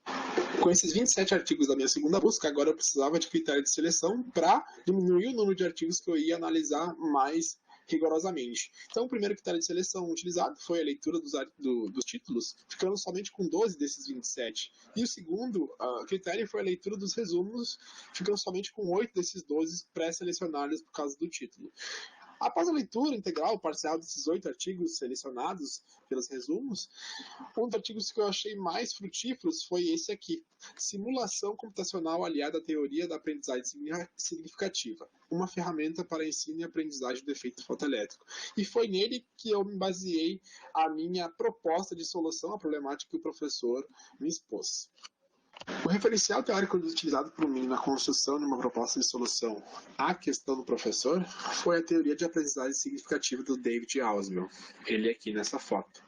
Com esses 27 artigos da minha segunda busca, agora eu precisava de critério de seleção para diminuir o número de artigos que eu ia analisar mais rigorosamente. Então, o primeiro critério de seleção utilizado foi a leitura dos títulos, ficando somente com 12 desses 27. E o segundo critério foi a leitura dos resumos, ficando somente com 8 desses 12 pré-selecionados por causa do título. Após a leitura integral parcial desses 8 artigos selecionados pelos resumos, um dos artigos que eu achei mais frutíferos foi esse aqui: Simulação computacional aliada à teoria da aprendizagem significativa, uma ferramenta para ensino e aprendizagem do efeito fotoelétrico. E foi nele que eu me baseei a minha proposta de solução à problemática que o professor me expôs. O referencial teórico utilizado por mim na construção de uma proposta de solução à questão do professor foi a teoria de aprendizagem significativa do David Ausubel. Ele aqui nessa foto.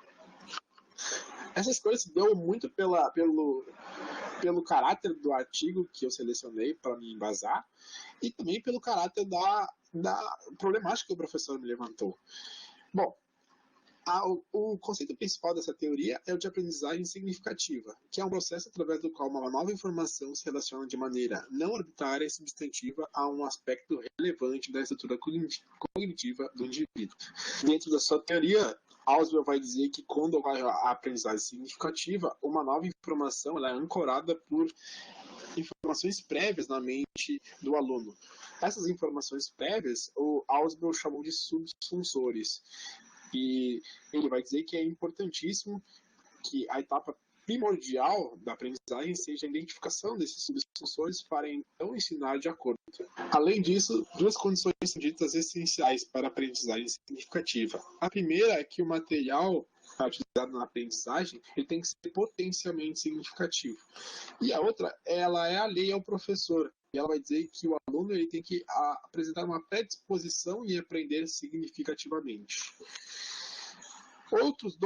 Essa escolha se deu muito pelo caráter do artigo que eu selecionei para me embasar e também pelo caráter da problemática que o professor me levantou. Bom, o conceito principal dessa teoria é o de aprendizagem significativa, que é um processo através do qual uma nova informação se relaciona de maneira não arbitrária e substantiva a um aspecto relevante da estrutura cognitiva do indivíduo. Dentro da sua teoria, Ausubel vai dizer que quando ocorre a aprendizagem significativa, uma nova informação ela é ancorada por informações prévias na mente do aluno. Essas informações prévias, o Ausubel chamou de subsunsores. E ele vai dizer que é importantíssimo que a etapa primordial da aprendizagem seja a identificação desses subsunsores para então ensinar de acordo. Além disso, 2 condições são ditas essenciais para a aprendizagem significativa. A primeira é que o material utilizado na aprendizagem ele tem que ser potencialmente significativo. E a outra, ela é alheia ao professor. E ela vai dizer que o aluno ele tem que apresentar uma predisposição em aprender significativamente. Outros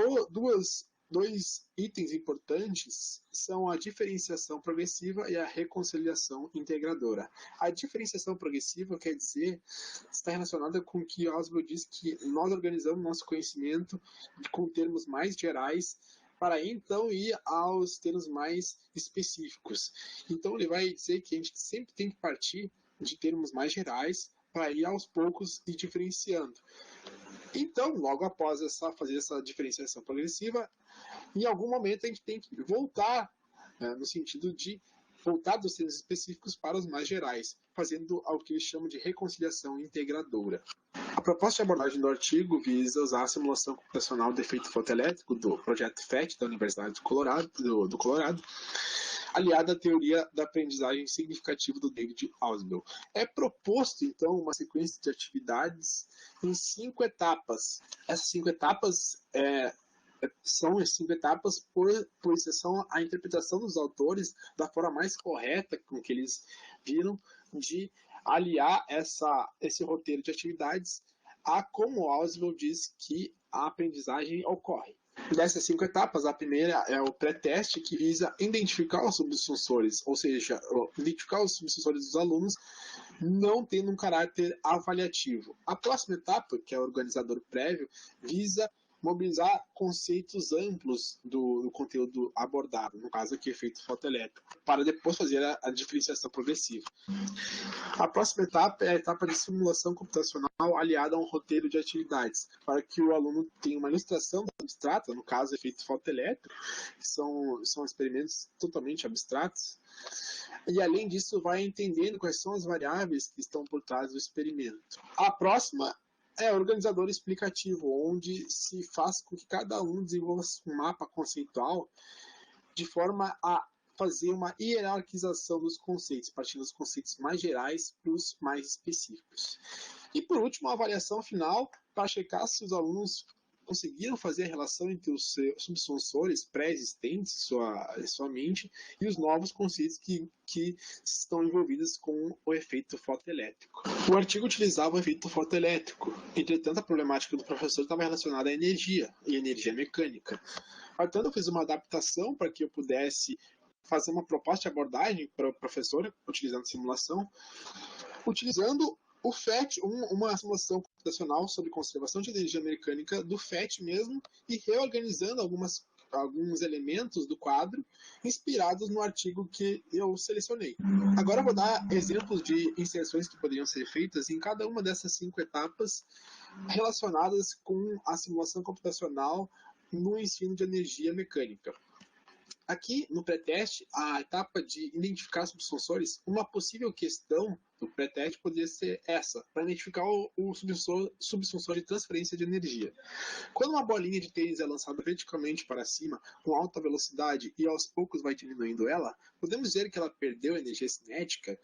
dois itens importantes são a diferenciação progressiva e a reconciliação integradora. A diferenciação progressiva quer dizer, está relacionada com o que Ausubel diz que nós organizamos nosso conhecimento com termos mais gerais para então ir aos termos mais específicos. Então ele vai dizer que a gente sempre tem que partir de termos mais gerais para ir aos poucos e diferenciando. Então, logo após fazer essa diferenciação progressiva, em algum momento a gente tem que voltar no sentido de voltado dos temas específicos para os mais gerais, fazendo o que eles chamam de reconciliação integradora. A proposta de abordagem do artigo visa usar a simulação computacional do efeito fotoelétrico do projeto FET da Universidade do Colorado, aliada à teoria da aprendizagem significativa do David Ausubel. É proposto, então, uma sequência de atividades em 5 etapas. Essas 5 etapas são as 5 etapas por exceção à interpretação dos autores da forma mais correta com que eles viram de aliar esse roteiro de atividades a como Ausubel diz que a aprendizagem ocorre. Dessas 5 etapas, a primeira é o pré-teste, que visa identificar os subsucessores, ou seja, identificar os subsucessores dos alunos, não tendo um caráter avaliativo. A próxima etapa, que é o organizador prévio, visa mobilizar conceitos amplos do conteúdo abordado, no caso aqui, efeito fotoelétrico, para depois fazer a diferenciação progressiva. A próxima etapa é a etapa de simulação computacional aliada a um roteiro de atividades, para que o aluno tenha uma ilustração abstrata, no caso, efeito fotoelétrico, que são experimentos totalmente abstratos, e além disso vai entendendo quais são as variáveis que estão por trás do experimento. A próxima é organizador explicativo, onde se faz com que cada um desenvolva um mapa conceitual de forma a fazer uma hierarquização dos conceitos, partindo dos conceitos mais gerais para os mais específicos. E por último, a avaliação final para checar se os alunos conseguiram fazer a relação entre os subsensores pré-existentes em sua mente e os novos conceitos que estão envolvidos com o efeito fotoelétrico. O artigo utilizava o efeito fotoelétrico, entretanto a problemática do professor estava relacionada à energia e energia mecânica. Portanto, eu fiz uma adaptação para que eu pudesse fazer uma proposta de abordagem para o professor, utilizando simulação, utilizando o FET, uma simulação computacional sobre conservação de energia mecânica do FET mesmo, e reorganizando alguns elementos do quadro inspirados no artigo que eu selecionei. Agora eu vou dar exemplos de inserções que poderiam ser feitas em cada uma dessas 5 etapas relacionadas com a simulação computacional no ensino de energia mecânica. Aqui, no pré-teste, a etapa de identificar subsensores, uma possível questão do pré-teste poderia ser essa, para identificar o subsensor de transferência de energia. Quando uma bolinha de tênis é lançada verticalmente para cima, com alta velocidade, e aos poucos vai diminuindo ela, podemos dizer que ela perdeu energia cinética?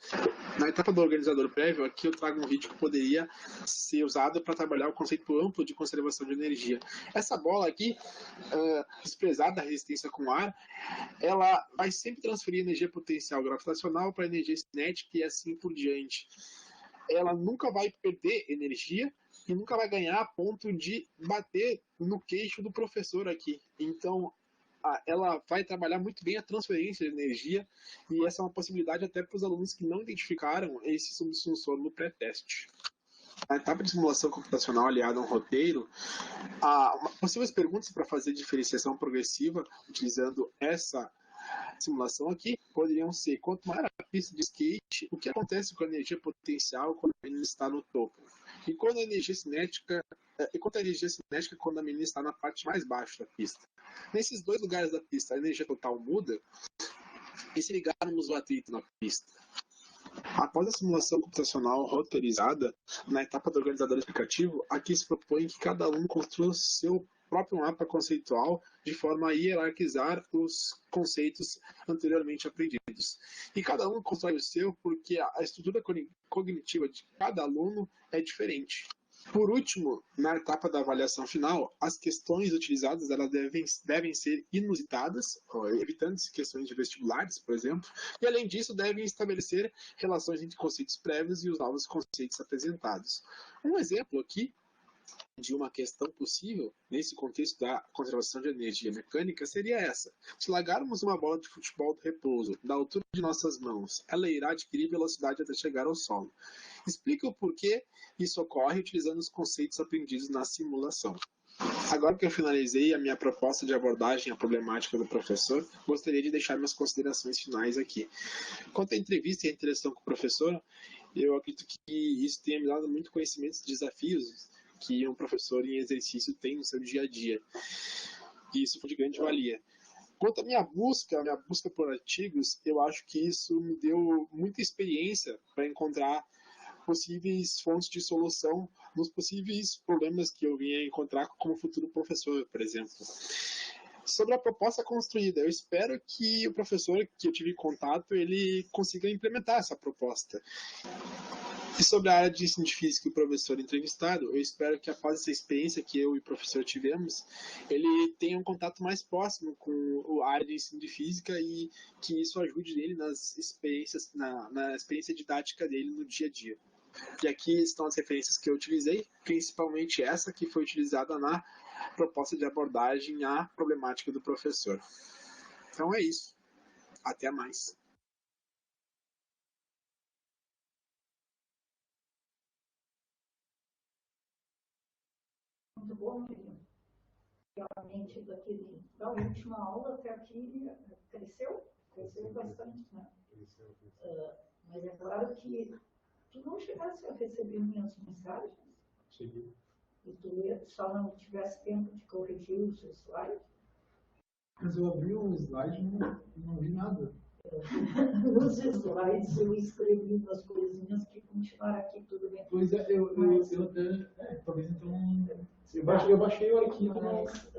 Na etapa do organizador prévio, aqui eu trago um vídeo que poderia ser usado para trabalhar o conceito amplo de conservação de energia. Essa bola aqui, desprezada da resistência com ar, ela vai sempre transferir energia potencial gravitacional para energia cinética e assim por diante. Ela nunca vai perder energia e nunca vai ganhar a ponto de bater no queixo do professor aqui. Então, ela vai trabalhar muito bem a transferência de energia, e essa é uma possibilidade até para os alunos que não identificaram esse subsensor no pré-teste. A etapa de simulação computacional aliada a um roteiro, possíveis perguntas para fazer diferenciação progressiva utilizando essa simulação aqui poderiam ser: quanto maior a pista de skate, o que acontece com a energia potencial quando a menina está no topo? E quanto a energia cinética quando a menina está na parte mais baixa da pista? Nesses 2 lugares da pista, a energia total muda? E se ligarmos o atrito na pista? Após a simulação computacional roteirizada, na etapa do organizador explicativo, aqui se propõe que cada aluno construa seu próprio mapa conceitual de forma a hierarquizar os conceitos anteriormente aprendidos. E cada aluno constrói o seu porque a estrutura cognitiva de cada aluno é diferente. Por último, na etapa da avaliação final, as questões utilizadas elas devem ser inusitadas, evitando questões de vestibulares, por exemplo, e além disso devem estabelecer relações entre conceitos prévios e os novos conceitos apresentados. Um exemplo aqui de uma questão possível nesse contexto da conservação de energia mecânica seria essa: se largarmos uma bola de futebol do repouso da altura de nossas mãos, ela irá adquirir velocidade até chegar ao solo. Explica o porquê isso ocorre utilizando os conceitos aprendidos na simulação. Agora que eu finalizei a minha proposta de abordagem à problemática do professor, gostaria de deixar minhas considerações finais aqui. Quanto à entrevista e à interação com o professor, eu acredito que isso tenha me dado muito conhecimento e desafios que um professor em exercício tem no seu dia a dia. E isso foi de grande valia. Quanto à minha busca por artigos, eu acho que isso me deu muita experiência para encontrar possíveis fontes de solução nos possíveis problemas que eu vinha encontrar como futuro professor, por exemplo. Sobre a proposta construída, eu espero que o professor que eu tive contato, ele consiga implementar essa proposta. E sobre a área de ensino de física e o professor entrevistado, eu espero que após essa experiência que eu e o professor tivemos, ele tenha um contato mais próximo com a área de ensino de física e que isso ajude ele nas experiências, na experiência didática dele no dia a dia. E aqui estão as referências que eu utilizei, principalmente essa que foi utilizada na proposta de abordagem à problemática do professor. Então é isso. Até mais. Muito bom, realmente da última aula até aqui cresceu bastante, né? Mas é claro que tu não chegasse a receber minhas mensagens. Cheguei. E tu só não tivesse tempo de corrigir os slides. Mas eu abri um slide e não vi nada. Nos slides eu escrevi umas coisinhas que continuaram aqui, tudo bem. Pois é, talvez então. Eu baixei o arquivo. Mas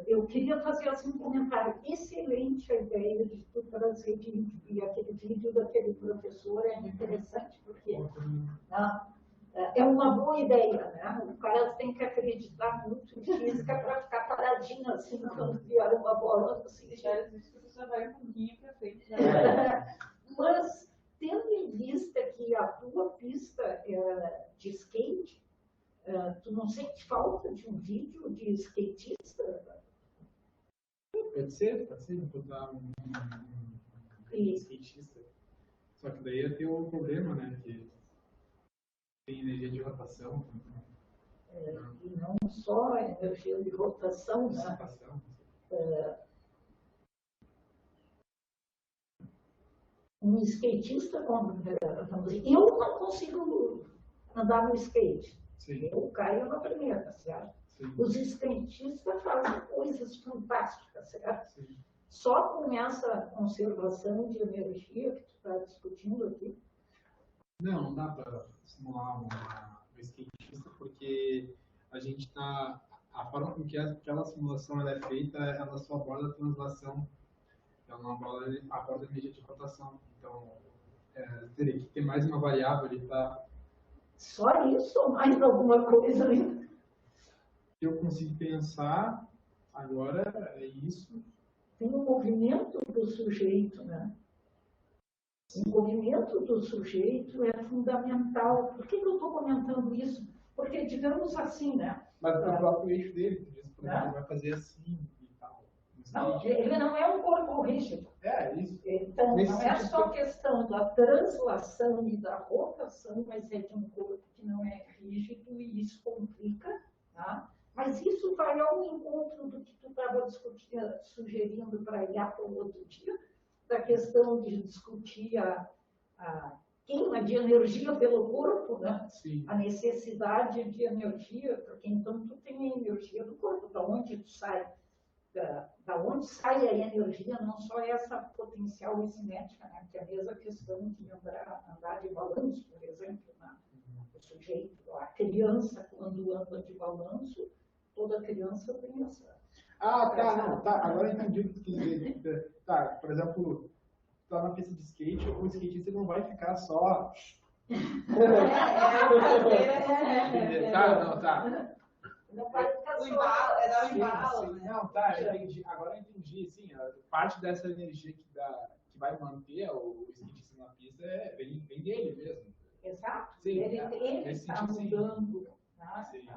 eu queria fazer assim um comentário. Excelente a ideia de tu trazer de aquele vídeo daquele professor, é interessante, porque é uma boa ideia, né? O cara tem que acreditar muito em física para ficar paradinho assim quando vier uma bola assim. Você vai um pouquinho para frente. Mas, tendo em vista que a tua pista de skate, tu não sente falta de um vídeo de skatista? Pode ser, botar um skatista. Só que daí ia ter um problema, né? Que tem energia de rotação. E não só a energia de rotação, né? Um skatista, eu não consigo andar no skate. Sim. Eu caio na primeira, certo? Sim. Os skatistas fazem coisas fantásticas, certo? Sim. Só com essa conservação de energia que tu está discutindo aqui. Não dá para simular um skatista, porque a gente está. A forma com que aquela simulação ela é feita, ela só aborda a translação, ela não aborda a energia de rotação. Então, teria que ter mais uma variável ali para. Só isso ou mais alguma coisa ainda? Eu consigo pensar, agora é isso. Tem um movimento do sujeito, né? O movimento do sujeito é fundamental. Por que eu estou comentando isso? Porque, digamos assim, né? Mas o próprio eixo dele, tu diz, por exemplo, ele vai fazer assim e tal. Não, ele não é um corpo rígido. É, isso. Então, não é só questão da translação e da rotação, mas é de um corpo que não é rígido e isso complica, tá? Mas isso vai ao encontro do que tu estava sugerindo para ir para o outro dia, da questão de discutir a queima de energia pelo corpo, né? Sim. A necessidade de energia, porque então tu tem a energia do corpo, da onde tu sai. Da onde sai a energia, não só essa potencial e cinética, né? Que é a mesma questão de andar de balanço, por exemplo, né? O sujeito, a criança, quando anda de balanço, toda criança tem essa. Agora eu entendi o que tu quis dizer. Tá, por exemplo, tá na pista de skate, o skatista não vai ficar só. Tá. Não vai ficar só. Dar um embalo, né? Não, tá, eu entendi. Agora eu entendi, sim, parte dessa energia que vai manter o skatista na pista vem dele mesmo. Exato. Sim, ele está mudando, sim.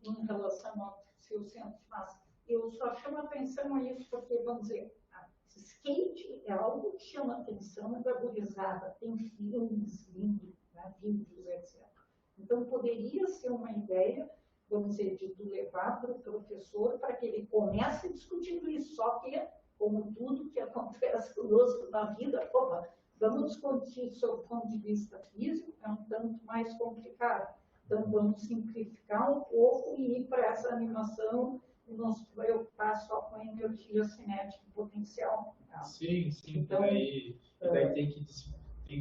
Em relação ao seu centro. Mas eu só chamo a atenção a isso porque, vamos dizer, skate é algo que chama a atenção da gurizada. Tem filmes lindos, né, vídeos, etc. Então, poderia ser uma ideia, vamos dizer, de tu levar para o professor para que ele comece discutindo isso. Só que, como tudo que acontece conosco na vida, vamos discutir sob o ponto de vista físico, é um tanto mais complicado. Então, vamos simplificar um pouco e ir para essa animação nos preocupar só com a energia cinética potencial. Sim, Então, daí tem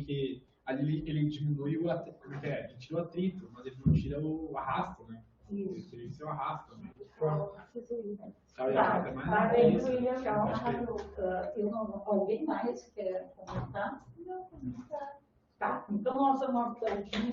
que ali ele diminui o atrito, ele tira o atrito, mas ele não tira o arrasto, né? Ele tira o arrasto também. Alguém mais quer comentar? Não, tá. Então nós vamos aplaudir.